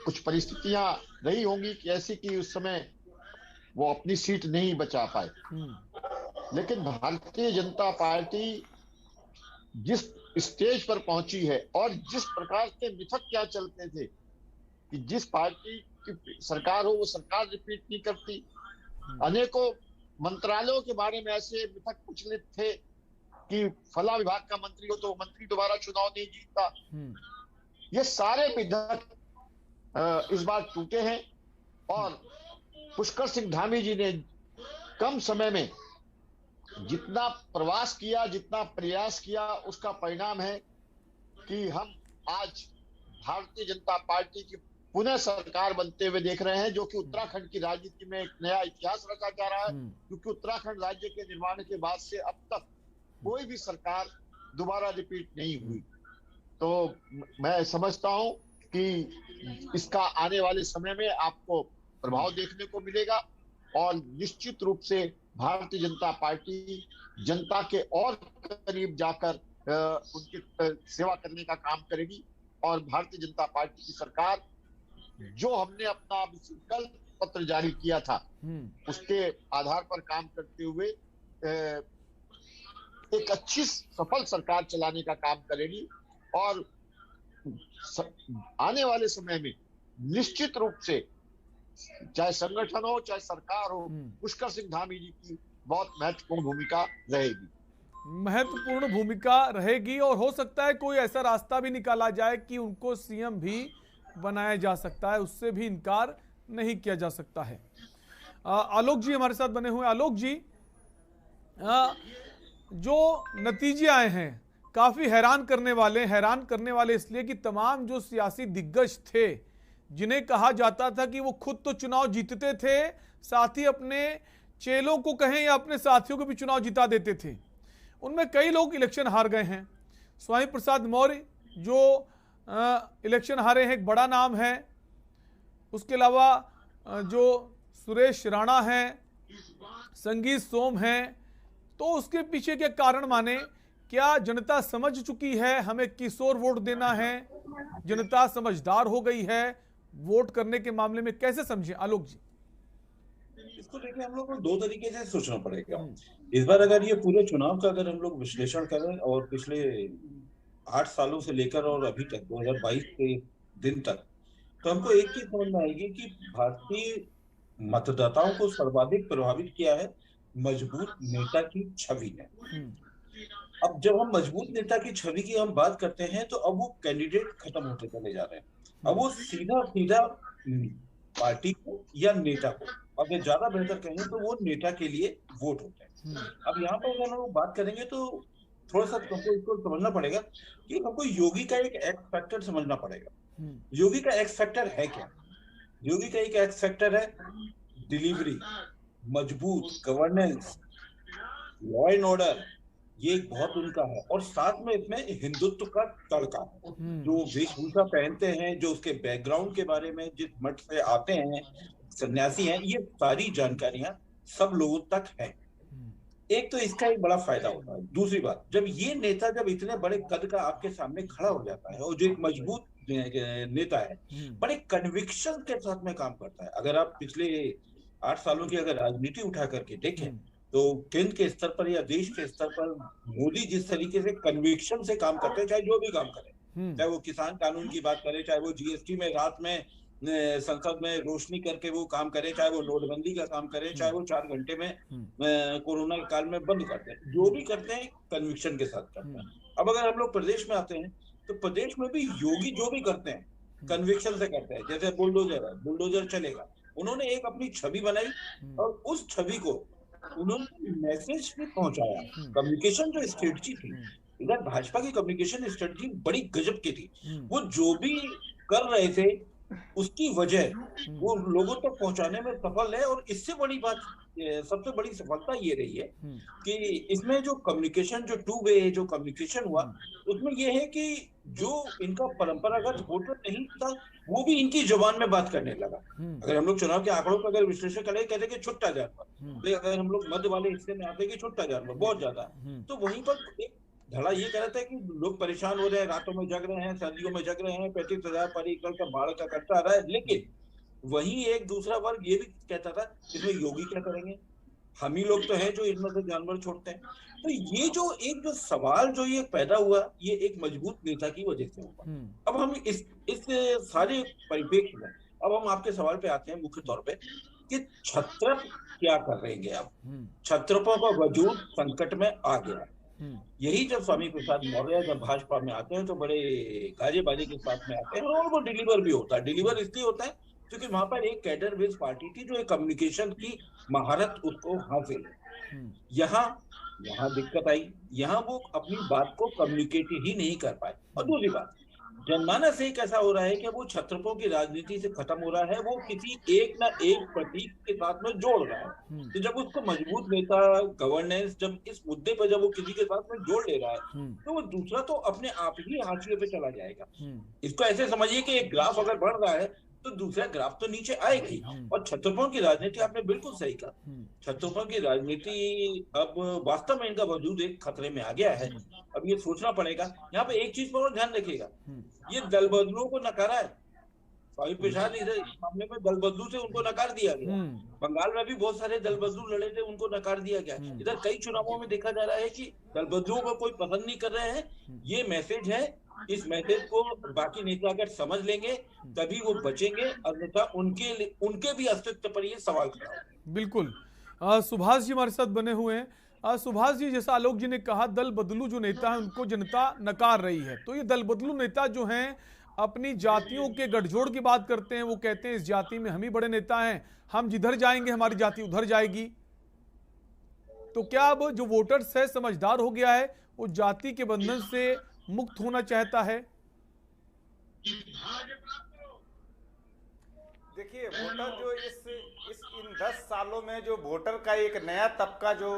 कुछ परिस्थितियां रही होंगी कि ऐसी कि उस समय वो अपनी सीट नहीं बचा पाए। लेकिन भारतीय जनता पार्टी जिस स्टेज पर पहुंची है और जिस प्रकार के मिथक क्या चलते थे कि जिस पार्टी की सरकार हो वो सरकार रिपीट नहीं करती, अनेकों मंत्रालयों के बारे में ऐसे मिथक प्रचलित थे कि फला विभाग का मंत्री हो तो मंत्री दोबारा चुनाव नहीं जीतता। ये सारे मिथक इस बार टूटे हैं और पुष्कर सिंह धामी जी ने कम समय में जितना प्रवास किया, जितना प्रयास किया, उसका परिणाम है कि हम आज भारतीय जनता पार्टी की पुनः सरकार बनते हुए देख रहे हैं, जो कि उत्तराखंड की राजनीति में एक नया इतिहास रचा जा रहा है। क्योंकि उत्तराखंड राज्य के निर्माण के बाद से अब तक कोई भी सरकार दोबारा रिपीट नहीं हुई। तो मैं समझता हूं कि इसका आने वाले समय में आपको प्रभाव देखने को मिलेगा और निश्चित रूप से भारतीय जनता पार्टी जनता के और करीब जाकर उनकी सेवा करने का काम करेगी और भारतीय जनता पार्टी की सरकार जो हमने अपना संकल्प पत्र जारी किया था उसके आधार पर काम करते हुए एक अच्छी सफल सरकार चलाने का काम करेगी और आने वाले समय में निश्चित रूप से चाहे संगठन हो चाहे सरकार हो, पुष्कर सिंह धामी जी की बहुत महत्वपूर्ण भूमिका रहेगी। महत्वपूर्ण भूमिका रहेगी और हो सकता है कोई ऐसा रास्ता भी निकाला जाए कि उनको सीएम भी बनाया जा सकता है, उससे भी इनकार नहीं किया जा सकता है। आलोक जी हमारे साथ बने हुए। आलोक जी, जो नतीजे आए हैं काफी हैरान करने वाले इसलिए कि तमाम जो सियासी दिग्गज थे जिन्हें कहा जाता था कि वो खुद तो चुनाव जीतते थे, साथ ही अपने चेलों को कहें या अपने साथियों को भी चुनाव जिता देते थे, उनमें कई लोग इलेक्शन हार गए हैं। स्वामी प्रसाद मौर्य जो इलेक्शन हारे हैं, एक बड़ा नाम है। उसके अलावा जो सुरेश राणा हैं, संगीत सोम हैं, तो उसके पीछे क्या कारण माने? क्या जनता समझ चुकी है हमें किशोर वोट देना है? जनता समझदार हो गई है वोट करने के मामले में, कैसे समझे आलोक जी? इसको देखिए, हम लोग को 2 तरीके से सोचना पड़ेगा। इस बार अगर ये पूरे चुनाव का अगर हम लोग विश्लेषण करें और पिछले 8 सालों से लेकर और अभी तक 2022 के दिन तक, तो हमको एक चीज समझ में आएगी कि भारतीय मतदाताओं को सर्वाधिक प्रभावित किया है मजबूत नेता की छवि ने। अब जब हम मजबूत नेता की छवि की हम बात करते हैं तो अब वो कैंडिडेट खत्म होते चले जा रहे हैं। अब वो सीधा पार्टी को या नेता को, अगर ज्यादा बेहतर कहें तो वो नेता के लिए वोट होते हैं। अब यहाँ पर अगर हम लोग बात करेंगे तो थोड़ा सा हमको इसको समझना पड़ेगा कि हमको योगी का एक एक्स फैक्टर समझना पड़ेगा। योगी का एक्स फैक्टर है क्या? योगी का एक एक्स फैक्टर है डिलीवरी, मजबूत गवर्नेंस, लॉ एंड ऑर्डर, ये एक बहुत उनका है। और साथ में इसमें हिंदुत्व का तड़का है। जो वेशभूषा पहनते हैं, जो उसके बैकग्राउंड के बारे में, जिस मठ से आते हैं, सन्यासी हैं, ये सारी जानकारियां सब लोगों तक है। एक तो इसका एक बड़ा फायदा होता है। दूसरी बात, जब ये नेता जब इतने बड़े कद का आपके सामने खड़ा हो जाता है और जो एक मजबूत नेता है, बड़े कन्विक्शन के साथ में काम करता है। अगर आप पिछले 8 सालों की अगर राजनीति उठा करके देखें तो केंद्र के स्तर पर या देश के स्तर पर मोदी जिस तरीके से कन्विक्शन से काम करते हैं, चाहे जो भी काम करें, चाहे वो किसान कानून की बात करे, चाहे वो जीएसटी में रात में संसद में रोशनी करके वो काम करे, चाहे वो नोटबंदी का काम करे, चाहे वो 4 घंटे में कोरोना काल में बंद करते हैं, जो भी करते हैं कन्विक्शन के साथ करते हैं। अब अगर हम लोग प्रदेश में आते हैं तो प्रदेश में भी योगी जो भी करते हैं कन्विक्शन से करते हैं। जैसे बुलडोजर है, बुलडोजर चलेगा, उन्होंने एक अपनी छवि बनाई और उस छवि को उन्होंने मैसेज भी पहुंचाया। कम्युनिकेशन जो स्ट्रेटजी थी, इधर भाजपा की कम्युनिकेशन स्ट्रेटजी बड़ी गजब की थी। वो जो भी कर रहे थे उसकी वजह वो लोगों तक पहुंचाने में सफल है। और इससे बड़ी बात, सबसे बड़ी सफलता ये रही है कि इसमें जो कम्युनिकेशन, जो टू वे जो कम्युनिकेशन हुआ, उसमें ये है कि जो इनका परंपरागत वोटर नहीं था वो भी इनकी जुबान में बात करने लगा। अगर हम लोग चुनाव के आंकड़ों पर अगर विश्लेषण करें, कहते कि छुट्टा जानवर, अगर हम लोग मध्य वाले हिस्से में आते कि छुट्टा जानवर बहुत ज्यादा, तो वहीं पर एक धड़ा ये कह रहा था कि लोग परेशान हो रहे हैं, रातों में जग रहे हैं, सर्दियों में जग रहे हैं, 35,000 परिकर का बाढ़ का खर्चा आ रहा है। लेकिन वहीं एक दूसरा वर्ग ये भी कहता था इसमें योगी क्या करेंगे, हम ही लोग तो हैं जो इनमें से जानवर छोड़ते हैं। तो ये जो एक जो सवाल जो ये पैदा हुआ, ये एक मजबूत नेता की वजह से हुआ। अब हम इस सारे परिप्रेक्ष्य में अब हम आपके सवाल पे आते हैं मुख्य तौर पे कि छत्रप क्या कर रहेंगे। अब छत्रपों का वजूद संकट में आ गया। यही जब स्वामी प्रसाद मौर्य जब भाजपा में आते हैं तो बड़े गाजे बाजे के साथ में आते हैं और वो डिलीवर भी होता है। डिलीवर इसलिए होता है क्योंकि वहां पर एक कैडर बेस्ड पार्टी थी जो एक कम्युनिकेशन की महारत उसको हासिल है। यहाँ दिक्कत आई, यहाँ वो अपनी बात को कम्युनिकेट ही नहीं कर पाए। और दूसरी बात, जनमानस एक ऐसा हो रहा है कि वो छत्रपों की राजनीति से खत्म हो रहा है, वो किसी एक ना एक प्रतीक के साथ में जोड़ रहा है। तो जब उसको मजबूत नेता, गवर्नेंस, जब इस मुद्दे पर जब वो किसी के साथ में जोड़ ले रहा है तो वो दूसरा तो अपने आप ही हाशिए पे चला जाएगा। इसको ऐसे समझिए कि एक ग्राफ अगर बढ़ रहा है तो दूसरा ग्राफ तो नीचे आएगा ही। और छत्रपों की राजनीति, आपने बिल्कुल सही कहा, छत्रपों की राजनीति अब वास्तव में इनका वजूद एक खतरे में आ गया है। अब ये सोचना पड़ेगा। यहाँ पे एक चीज पर और ध्यान रखिएगा, ये दल बदलुओं को नकारा है। स्वामी प्रसाद इस मामले में दल बदलू से उनको नकार दिया गया। बंगाल में भी बहुत सारे दल बदलू लड़े थे, उनको नकार दिया गया। इधर कई चुनावों में देखा जा रहा है कि दल बदलुओं को कोई पसंद नहीं कर रहे हैं। ये मैसेज है, इस मैसेज को बाकी नेता अगर समझ लेंगे तभी वो बचेंगे, अन्यथा उनके भी अस्तित्व पर ये सवाल खड़ा है। बिल्कुल। सुभाष जी हमारे साथ बने हुए हैं। सुभाष जी, जैसा आलोक जी ने कहा, दल बदलू जो नेता है उनको जनता नकार रही है। तो ये दल बदलू नेता जो हैं अपनी जातियों के गठजोड़ की बात करते हैं। वो कहते हैं इस जाति में हम ही बड़े नेता हैं, हम जिधर जाएंगे हमारी जाति उधर जाएगी। तो क्या अब जो वोटर्स है समझदार हो गया है, वो जाति के बंधन से मुक्त होना चाहता है? देखिए, वोटर जो इन 10 सालों में जो वोटर का एक नया तबका जो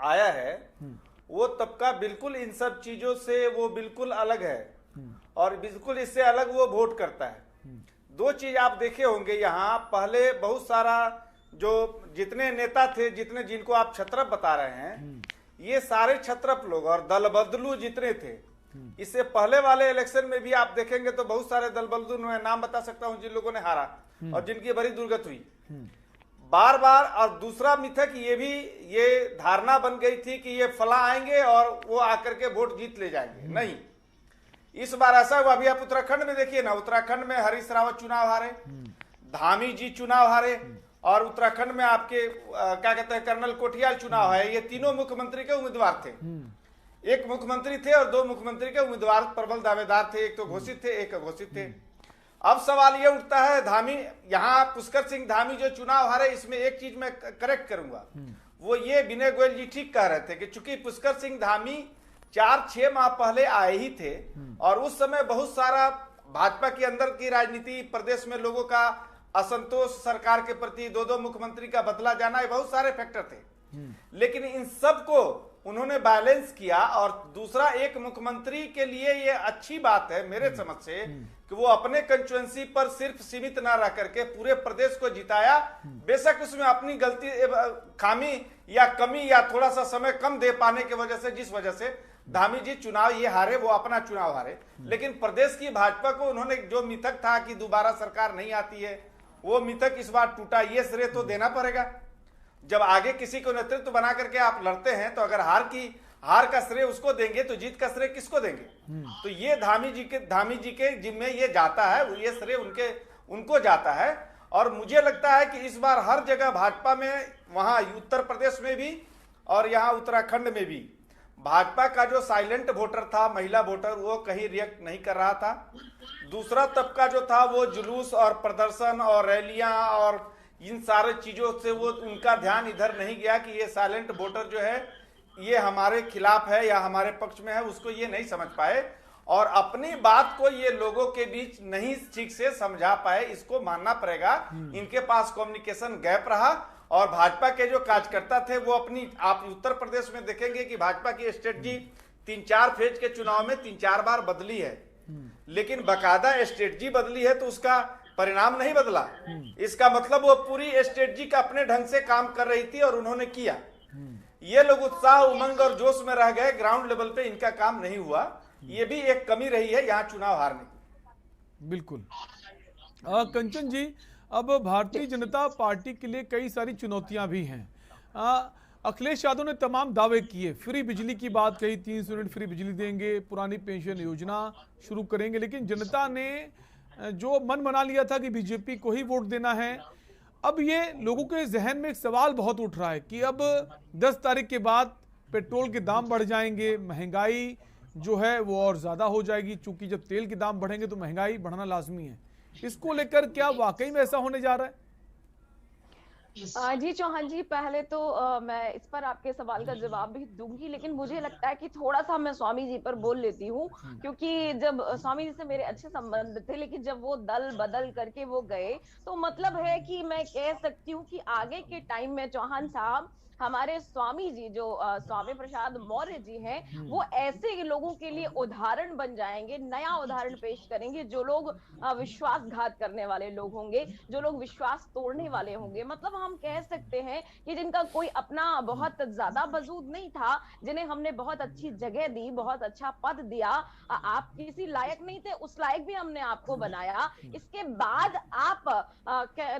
आया है, वो तबका बिल्कुल इन सब चीजों से वो बिल्कुल अलग है और बिल्कुल इससे अलग वो वोट करता है। 2 चीज आप देखे होंगे यहाँ, पहले बहुत सारा जो जितने नेता थे, जिनको आप छत्रप बता रहे हैं, ये सारे छत्रप लोग और दल बदलू जितने थे, इससे पहले वाले इलेक्शन में भी आप देखेंगे तो बहुत सारे दल बदलू, मैं नाम बता सकता हूं जिन लोगों ने हारा और जिनकी बड़ी दुर्गत हुई बार बार। और दूसरा मिथक ये धारणा बन गई थी कि ये फला आएंगे और वो आकर के वोट जीत ले जाएंगे। नहीं, इस बार ऐसा हुआ। अभी आप उत्तराखंड में देखिए ना, उत्तराखंड में हरीश रावत चुनाव हारे, धामी जी चुनाव हारे और उत्तराखंड में आपके क्या कहते हैं कर्नल कोठियाल चुनाव है। ये तीनों मुख्यमंत्री के उम्मीदवार थे। एक मुख्यमंत्री थे और 2 मुख्यमंत्री के उम्मीदवार प्रबल दावेदार थे, एक तो घोषित थे, एक अघोषित थे। अब सवाल ये उठता है, धामी, यहाँ पुष्कर सिंह धामी जो चुनाव हारे, इसमें एक चीज मैं करेक्ट करूंगा, वो ये विनय गोयल जी ठीक कह रहे थे कि चूंकि पुष्कर सिंह धामी 4-6 माह पहले आए ही थे और उस समय बहुत सारा भाजपा के अंदर की राजनीति, प्रदेश में लोगों का असंतोष सरकार के प्रति, 2-2 मुख्यमंत्री का बदला जाना, ये बहुत सारे फैक्टर थे। लेकिन इन सब को उन्होंने बैलेंस किया। और दूसरा, एक मुख्यमंत्री के लिए ये अच्छी बात है मेरे समझ से कि वो अपने कंस्टिट्यूएंसी पर सिर्फ सीमित ना रह करके पूरे प्रदेश को जिताया। बेशक उसमें अपनी गलती, खामी या कमी या थोड़ा सा समय कम दे पाने की वजह से, जिस वजह से धामी जी चुनाव ये हारे, वो अपना चुनाव हारे। लेकिन प्रदेश की भाजपा को उन्होंने जो मिथक था कि दोबारा सरकार नहीं आती है, वो मिथक इस बार टूटा। ये श्रेय तो देना पड़ेगा। जब आगे किसी को नेतृत्व बना करके आप लड़ते हैं तो अगर हार का श्रेय उसको देंगे तो जीत का श्रेय किसको देंगे? तो ये धामी जी के जिम्मे ये जाता है, ये श्रेय उनको जाता है। और मुझे लगता है कि इस बार हर जगह भाजपा में, वहां उत्तर प्रदेश में भी और यहाँ उत्तराखंड में भी, भाजपा का जो साइलेंट वोटर था, महिला वोटर, वो कहीं रिएक्ट नहीं कर रहा था। दूसरा तबका जो था वो जुलूस और प्रदर्शन और रैलियां और इन सारे चीजों से वो उनका ध्यान इधर नहीं गया कि ये साइलेंट वोटर जो है ये हमारे खिलाफ है या हमारे पक्ष में है, उसको ये नहीं समझ पाए और अपनी बात को ये लोगों के बीच नहीं ठीक से समझा पाए। इसको मानना पड़ेगा, इनके पास कम्युनिकेशन गैप रहा। और भाजपा के जो कार्यकर्ता थे वो अपनी, आप उत्तर प्रदेश में देखेंगे कि भाजपा की स्ट्रेटजी 3-4 फेज के चुनाव में 3-4 बार बदली है, लेकिन बाकायदा स्ट्रेटजी बदली है तो उसका परिणाम नहीं बदला। इसका मतलब वो पूरी स्ट्रेटजी का अपने ढंग से काम कर रही थी और उन्होंने किया। ये लोग उत्साह, उमंग और जोश में रह गए, ग्राउंड लेवल पे इनका काम नहीं हुआ। ये भी एक कमी रही है यहाँ चुनाव हारने की। बिल्कुल। कंचन जी, अब भारतीय जनता पार्टी के लिए कई सारी चुनौतियां भी हैं। अखिलेश यादव ने तमाम दावे किए, फ्री बिजली की बात कही, 300 यूनिट फ्री बिजली देंगे, पुरानी पेंशन योजना शुरू करेंगे, लेकिन जनता ने जो मन बना लिया था कि बीजेपी को ही वोट देना है। अब ये लोगों के जहन में एक सवाल बहुत उठ रहा है कि अब 10 तारीख के बाद पेट्रोल के दाम बढ़ जाएंगे, महंगाई जो है वो और ज्यादा हो जाएगी, चूंकि जब तेल के दाम बढ़ेंगे तो महंगाई बढ़ना लाजमी है। इसको लेकर क्या वाकई में ऐसा होने जा रहा है? जी चौहान जी, पहले तो मैं इस पर आपके सवाल का जवाब भी दूंगी, लेकिन मुझे लगता है कि थोड़ा सा मैं स्वामी जी पर बोल लेती हूँ, क्योंकि जब स्वामी जी से मेरे अच्छे संबंध थे, लेकिन जब वो दल बदल करके वो गए तो मतलब है कि मैं कह सकती हूँ कि आगे के टाइम में चौहान साहब, हमारे स्वामी जी जो स्वामी प्रसाद मौर्य जी हैं, वो ऐसे लोगों के लिए उदाहरण बन जाएंगे, नया उदाहरण पेश करेंगे। जो लोग विश्वासघात करने वाले लोग होंगे, जो लोग विश्वास तोड़ने वाले होंगे, मतलब हम कह सकते हैं कि जिनका कोई अपना बहुत ज्यादा वजूद नहीं था, जिन्हें हमने बहुत अच्छी जगह दी, बहुत अच्छा पद दिया, आप किसी लायक नहीं थे, उस लायक भी हमने आपको बनाया। इसके बाद आप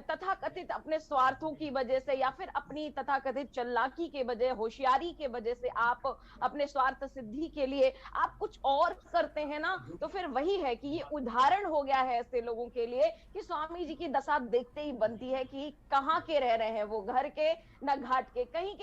तथाकथित अपने स्वार्थों की वजह से या फिर अपनी तथाकथित लाकी के वजह, होशियारी के वजह से आप अपने स्वार्थ सिद्धि के लिए आप कुछ और करते हैं ना, तो फिर वही है कि ये उदाहरण हो गया है ऐसे लोगों के लिए कि स्वामी जी की दशा देखते ही बनती है कि कहाँ के रह रहे हैं वो, घर के ना घाट के, कहीं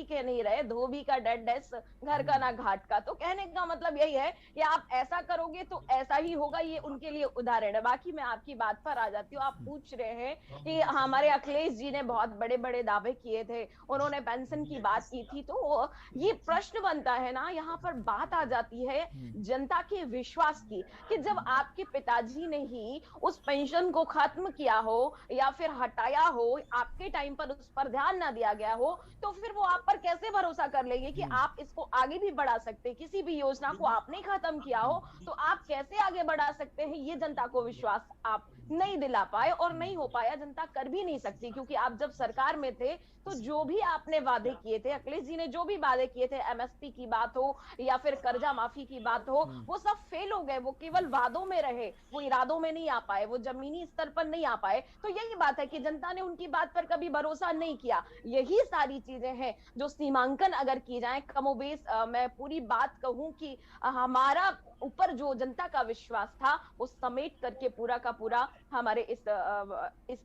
के नहीं रहे, धोबी का डेड घर का ना घाट का। तो कहने का मतलब यही है कि आप ऐसा करोगे तो ऐसा ही होगा, ये उनके लिए उदाहरण है। बाकी मैं आपकी बात पर आ जाती हूँ। आप पूछ रहे हैं कि हमारे अखिलेश जी ने बहुत बड़े बड़े दावे किए थे, उन्होंने पेंशन की बात की थी, तो ये प्रश्न बनता है ना, यहाँ पर बात आ जाती है जनता के विश्वास की, कि जब आपके पिताजी ने ही उस पेंशन को खत्म किया हो या फिर हटाया हो, आपके टाइम पर उस पर ध्यान ना दिया गया हो, तो फिर वो आप पर कैसे भरोसा कर लेंगे कि आप इसको आगे भी बढ़ा सकते? किसी भी योजना को आपने खत्म किया हो तो आप कैसे आगे बढ़ा सकते हैं? ये जनता को विश्वास आप नहीं दिला पाए और नहीं हो पाया, जनता कर भी नहीं सकती, क्योंकि आप जब सरकार में थे तो जो भी आपने वादे किए थे, अखिलेश जी ने जो भी वादे किए थे, एमएसपी की बात हो या फिर कर्जा माफी की बात हो, वो सब फेल हो गए। वो केवल वादों में रहे, वो इरादों में नहीं आ पाए, वो जमीनी स्तर पर नहीं आ पाए। तो यही बात है कि जनता ने उनकी बात पर कभी भरोसा नहीं किया। यही सारी चीजें हैं जो सीमांकन अगर की जाए, कमोबेश मैं पूरी बात कहूं कि हमारा ऊपर जो जनता का विश्वास था वो समेट करके पूरा का पूरा हमारे इस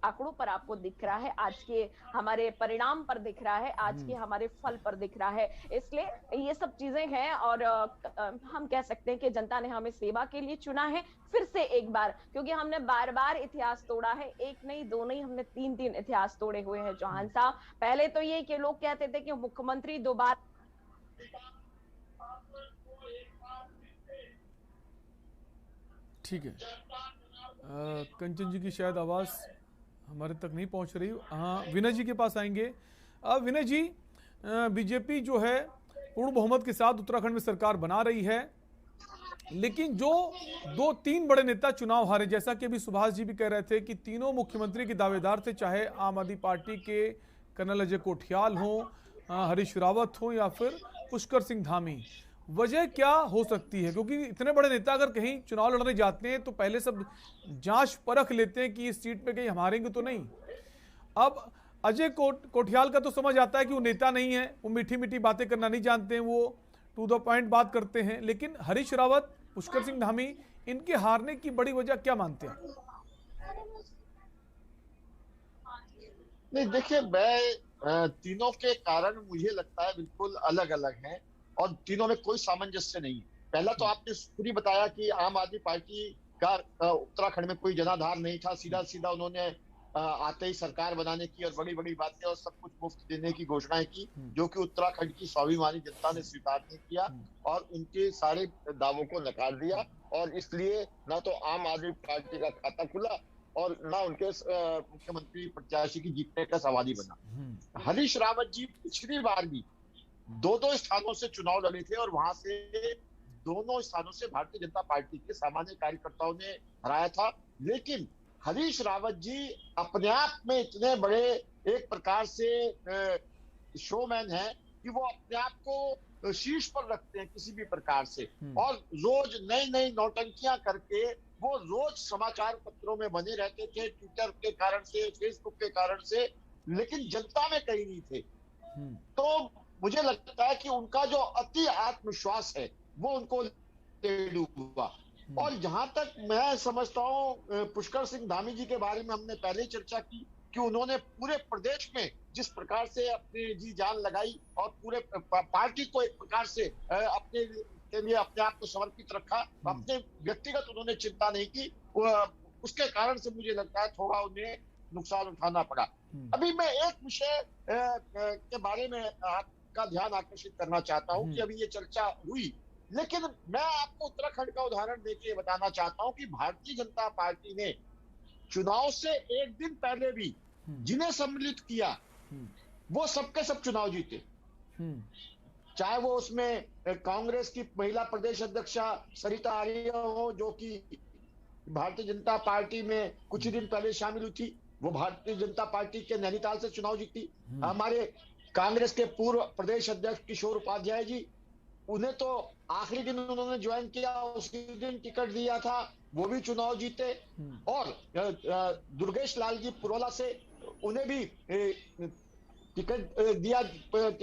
आंकड़ों पर आपको दिख रहा है, आज के हमारे परिणाम पर दिख रहा है, आज के हमारे फल पर दिख रहा है। इसलिए ये सब चीजें हैं और हम कह सकते हैं कि जनता ने हमें सेवा के लिए चुना है फिर से एक बार, क्योंकि हमने बार बार इतिहास तोड़ा है, एक नहीं दो नहीं, हमने 3 इतिहास तोड़े हुए हैं चौहान साहब। पहले तो ये कि लोग कहते थे कि मुख्यमंत्री 2 बार, ठीक है। कंचन जी की शायद आवाज हमारे तक नहीं पहुंच रही। हाँ, विनय जी के पास आएंगे। विनय जी, बीजेपी जो है पूर्ण बहुमत के साथ उत्तराखंड में सरकार बना रही है, लेकिन जो 2-3 बड़े नेता चुनाव हारे, जैसा कि अभी सुभाष जी भी कह रहे थे कि तीनों मुख्यमंत्री के दावेदार थे, चाहे आम आदमी पार्टी के कर्नल अजय कोठियाल हो, हरीश रावत हो या फिर पुष्कर सिंह धामी। वजह क्या हो सकती है? क्योंकि इतने बड़े नेता अगर कहीं चुनाव लड़ने जाते हैं तो पहले सब जांच परख लेते हैं कि इस सीट पे कहीं हम हारेंगे तो नहीं। अब अजय कोठियाल का तो समझ आता है कि वो नेता नहीं है, वो मीठी मीठी बातें करना नहीं जानते हैं, वो टू द पॉइंट बात करते हैं। लेकिन हरीश रावत, पुष्कर सिंह धामी, इनके हारने की बड़ी वजह क्या मानते हैं? नहीं, देखिए, मैं तीनों के कारण मुझे लगता है बिल्कुल अलग अलग हैं और तीनों में कोई सामंजस्य नहीं है। पहला तो आपने खुद ही बताया कि आम आदमी पार्टी का उत्तराखंड में कोई जनाधार नहीं था। सीधा सीधा उन्होंने आते ही सरकार बनाने की और बड़ी बड़ी बातें और सब कुछ मुफ्त देने की घोषणाएं की, जो कि उत्तराखंड की स्वाभिमानी जनता ने स्वीकार नहीं किया और उनके सारे दावों को नकार दिया। और इसलिए ना तो आम आदमी पार्टी का खाता खुला और ना उनके मुख्यमंत्री प्रत्याशी की जीतने का सवाल बना। हरीश रावत जी पिछली बार भी 2-2 स्थानों से चुनाव लड़े थे और वहां से दोनों स्थानों से भारतीय जनता पार्टी के सामान्य कार्यकर्ताओं ने हराया था। लेकिन हरीश रावत जी अपने आप में इतने बड़े एक प्रकार से शोमैन हैं कि वो अपने आप को शीर्ष पर रखते हैं किसी भी प्रकार से, और रोज नई नई नौटंकियां करके वो रोज समाचार पत्रों में बने रहते थे, ट्विटर के कारण से, फेसबुक के कारण से, लेकिन जनता में कहीं नहीं थे। तो मुझे लगता है कि उनका जो अति आत्मविश्वास है वो उनको डूबा। और जहां तक मैं समझता हूं, पुष्कर सिंह धामी जी के बारे में हमने पहले ही चर्चा की कि उन्होंने पूरे प्रदेश में जिस प्रकार से अपनी जी जान लगाई और पूरे पार्टी को एक प्रकार से अपने के लिए अपने आप को समर्पित रखा, अपने व्यक्तिगत उन्होंने चिंता नहीं की, उसके कारण से मुझे लगता है थोड़ा उन्हें नुकसान उठाना पड़ा। अभी मैं एक विषय के बारे में आपका ध्यान आकर्षित करना चाहता हूं कि अभी ये चर्चा हुई, लेकिन मैं आपको उत्तराखंड का उदाहरण देके बताना चाहता हूं कि भारतीय जनता पार्टी ने चुनाव से एक दिन पहले भी जिन्हें सम्मिलित किया वो सबके सब चुनाव जीते। चाहे वो उसमें कांग्रेस की महिला प्रदेश अध्यक्षा सरिता आर्य हो, जो कि भारतीय जनता पार्टी में कुछ ही दिन पहले शामिल हुई थी, वो भारतीय जनता पार्टी के नैनीताल से चुनाव जीती। हमारे कांग्रेस के पूर्व प्रदेश अध्यक्ष किशोर उपाध्याय जी, उन्हें तो आखिरी दिन उन्होंने ज्वाइन किया, उसी दिन टिकट दिया था, वो भी चुनाव जीते। और दुर्गेश लाल जी पुरोला से, उन्हें भी टिकट दिया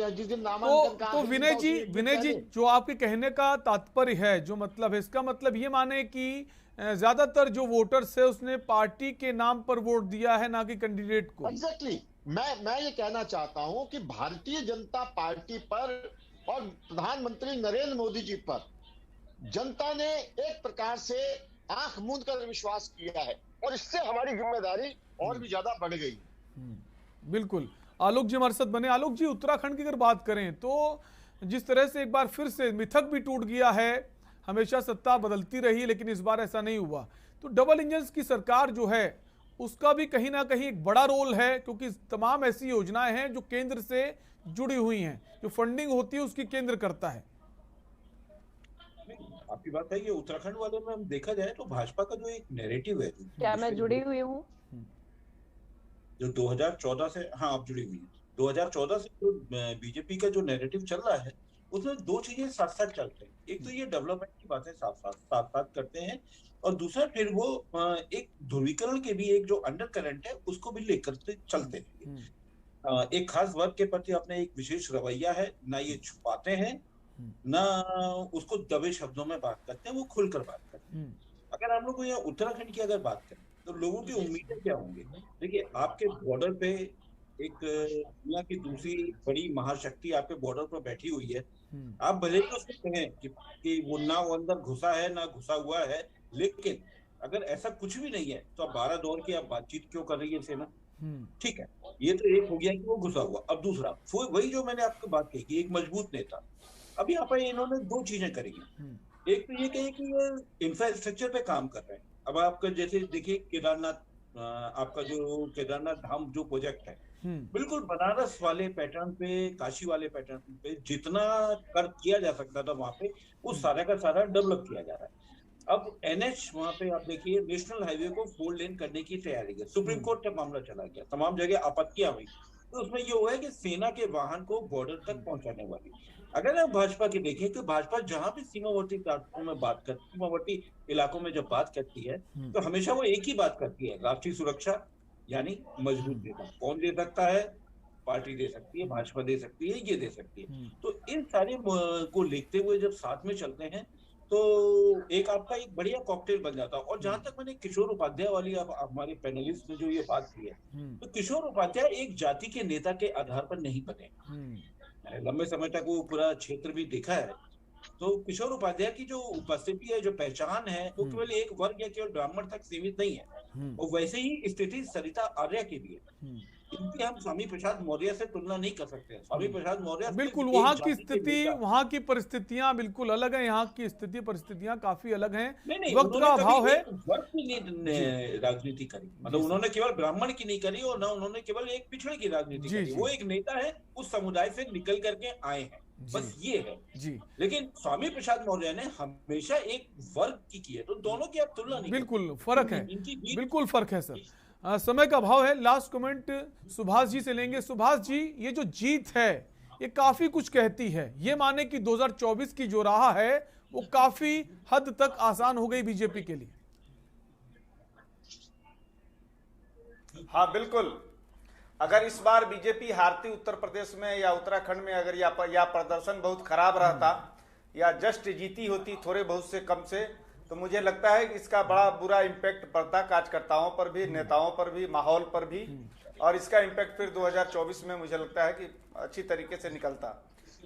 जिस दिन नामांकन का। तो विनय जी, जो आपके कहने का तात्पर्य है, जो मतलब है, इसका मतलब ये माने कि ज्यादातर जो वोटर्स है उसने पार्टी के नाम पर वोट दिया है, ना कि कैंडिडेट को। एग्जैक्टली, मैं ये कहना चाहता हूं कि भारतीय जनता पार्टी पर और प्रधानमंत्री नरेंद्र मोदी जी पर जनता ने एक प्रकार से आंख मूंद कर विश्वास किया है और इससे हमारी जिम्मेदारी और भी ज्यादा बढ़ गई। बिल्कुल। आलोक जी हमारे साथ बने। आलोक जी, उत्तराखंड की अगर बात करें तो जिस तरह से एक बार फिर से मिथक भी टूट गया है, हमेशा सत्ता बदलती रही लेकिन इस बार ऐसा नहीं हुआ, तो डबल इंजन की सरकार जो है उसका भी कहीं ना कहीं एक बड़ा रोल है, क्योंकि तमाम ऐसी योजनाएं हैं जो केंद्र से जुड़ी हुई हैं, जो फंडिंग होती है उसकी केंद्र करता है। आपकी बात है, ये उत्तराखंड वाले में हम देखा जाए तो भाजपा का जो एक नैरेटिव है, क्या मैं जुड़ी हुई हूँ, जो 2014 से, हाँ आप जुड़ी हुई हैं, 2014 से जो बीजेपी का जो नैरेटिव चल रहा है उसमें दो चीजें साथ साथ चलते हैं। एक तो ये डेवलपमेंट की बातें साथ करते हैं, और दूसरा फिर वो एक ध्रुवीकरण के भी एक जो अंडर करंट है उसको भी लेकर चलते हैं। एक खास वर्ग के प्रति अपने एक विशेष रवैया है, ना ये छुपाते हैं ना उसको दबे शब्दों में बात करते हैं, वो खुलकर बात करते हैं। अगर हम लोग यहाँ उत्तराखंड की अगर बात करें तो लोगों की उम्मीदें क्या होंगी? देखिए, आपके बॉर्डर पे एक दुनिया की दूसरी बड़ी महाशक्ति आपके बॉर्डर पर बैठी हुई है। आप भले ही उसको कहें कि वो ना वो अंदर घुसा है ना घुसा हुआ है, लेकिन अगर ऐसा कुछ भी नहीं है तो आप 12 दौर की आप बातचीत क्यों कर रही है सेना? ठीक है, ये तो एक हो गया कि वो घुसा हुआ। अब दूसरा, वही जो मैंने आपको बात कही कि एक मजबूत नेता, अब यहाँ पर इन्होंने दो चीजें करी हैं। एक तो ये कही कि ये इंफ्रास्ट्रक्चर पे काम कर रहे हैं। अब आपका जैसे देखिए केदारनाथ आपका जो केदारनाथ धाम जो प्रोजेक्ट है, बिल्कुल बनारस वाले पैटर्न पे, काशी वाले पैटर्न पे जितना कर किया जा सकता था वहां पे, वो सारा का सारा डेवलप किया जा रहा है। अब एनएच वहां पे आप देखिए, नेशनल हाईवे को 4 लेन करने की तैयारी है। सुप्रीम कोर्ट तक मामला चला गया, तमाम जगह आपत्तियां हुई, तो उसमें ये हुआ है कि सेना के वाहन को बॉर्डर तक पहुंचाने वाली। अगर आप भाजपा की देखें कि भाजपा जहां भी सीमावर्ती इलाकों में बात करती, सीमावर्ती इलाकों में जब बात करती है तो हमेशा वो एक ही बात करती है, राष्ट्रीय सुरक्षा, यानी मजबूत देना। कौन दे सकता है? पार्टी दे सकती है, भाजपा दे सकती है, ये दे सकती है। तो इन सारे को लिखते हुए जब साथ में चलते हैं तो एक आपका एक बढ़िया कॉकटेल बन जाता है। और जहां तक मैंने किशोर उपाध्याय वाली, अब हमारे पैनलिस्ट ने जो ये बात की है, तो किशोर उपाध्याय एक जाति के नेता के आधार पर नहीं बने। लंबे समय तक वो पूरा क्षेत्र भी देखा है, तो किशोर उपाध्याय की जो उपस्थिति है, जो पहचान है, वो केवल एक वर्ग या केवल ब्राह्मण तक सीमित नहीं है। और वैसे ही स्थिति सरिता आर्या की भी है। इनकी हम स्वामी प्रसाद मौर्य से तुलना नहीं कर सकते। स्वामी प्रसाद मौर्य बिल्कुल वहाँ की स्थिति, वहाँ की परिस्थितियां बिल्कुल अलग है, यहाँ की स्थिति परिस्थितियां काफी अलग हैं। वक्त का अभाव है। वर्ग की राजनीति करी, मतलब उन्होंने केवल ब्राह्मण की नहीं करी और न उन्होंने केवल एक पिछड़े की राजनीति करी। वो एक नेता है, उस समुदाय से निकल करके आए हैं, बस ये है जी। लेकिन स्वामी प्रसाद मौर्य ने हमेशा एक वर्ग की है, तो दोनों की आप तुलना नहीं। बिल्कुल फर्क है, बिल्कुल फर्क है सर। समय का अभाव है, लास्ट कमेंट सुभाष जी से लेंगे। सुभाष जी, ये जो जीत है ये काफी कुछ कहती है। ये माने कि 2024 की जो राह है वो काफी हद तक आसान हो गई बीजेपी के लिए। हाँ बिल्कुल, अगर इस बार बीजेपी हारती उत्तर प्रदेश में या उत्तराखंड में, अगर या प्रदर्शन बहुत खराब रहता या जस्ट जीती होती थोड़े बहुत से कम से, तो मुझे लगता है कि इसका बड़ा बुरा इम्पैक्ट पड़ता कार्यकर्ताओं पर भी, नेताओं पर भी, माहौल पर भी, और इसका इम्पैक्ट फिर 2024 में मुझे लगता है कि अच्छी तरीके से निकलता।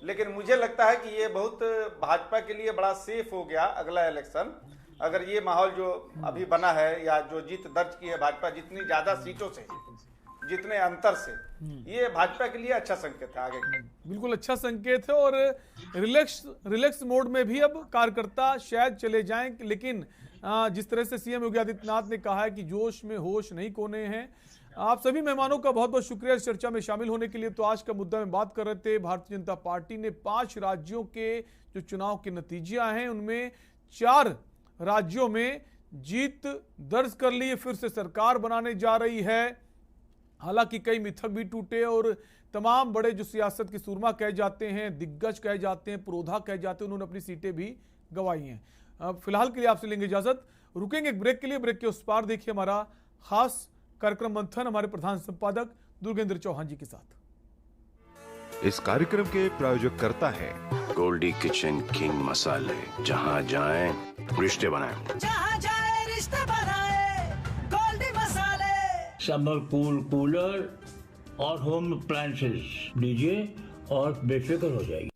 लेकिन मुझे लगता है कि ये बहुत भाजपा के लिए बड़ा सेफ हो गया अगला इलेक्शन। अगर ये माहौल जो अभी बना है या जो जीत दर्ज की है भाजपा जितनी ज्यादा सीटों से, जितने अंतर से, ये भाजपा के लिए अच्छा संकेत है आगे। बिल्कुल अच्छा संकेत है। और रिलैक्स मोड में भी अब कार्यकर्ता शायद चले जाएं, लेकिन जिस तरह से सीएम योगी आदित्यनाथ ने कहा है कि जोश में होश नहीं खोने हैं। आप सभी मेहमानों का बहुत बहुत शुक्रिया इस चर्चा में शामिल होने के लिए। तो आज का मुद्दा में बात कर रहे थे, भारतीय जनता पार्टी ने 5 राज्यों के जो चुनाव के नतीजे आए हैं उनमें 4 राज्यों में जीत दर्ज कर ली, फिर से सरकार बनाने जा रही है। हालांकि कई मिथक भी टूटे और तमाम बड़े जो सियासत के सूरमा कहे जाते हैं, दिग्गज कहे जाते हैं, पुरोधा कहे जाते हैं, उन्होंने अपनी सीटें भी गंवाई हैं। फिलहाल के लिए आपसे लेंगे इजाजत, रुकेंगे एक ब्रेक के लिए। ब्रेक के उस पार देखिए हमारा खास कार्यक्रम मंथन हमारे प्रधान संपादक दुर्गेंद्र चौहान जी के साथ। इस कार्यक्रम के प्रायोजक करता है गोल्डी किचन किंग मसाले, जहां जाएं रिश्ते बनाएं, जहाँ जाए रिश्ते बनाए, गोल्डी मसाले। समर कूलर और होम अप्लायंसेस लीजिए और बेफिक्र हो जाइए।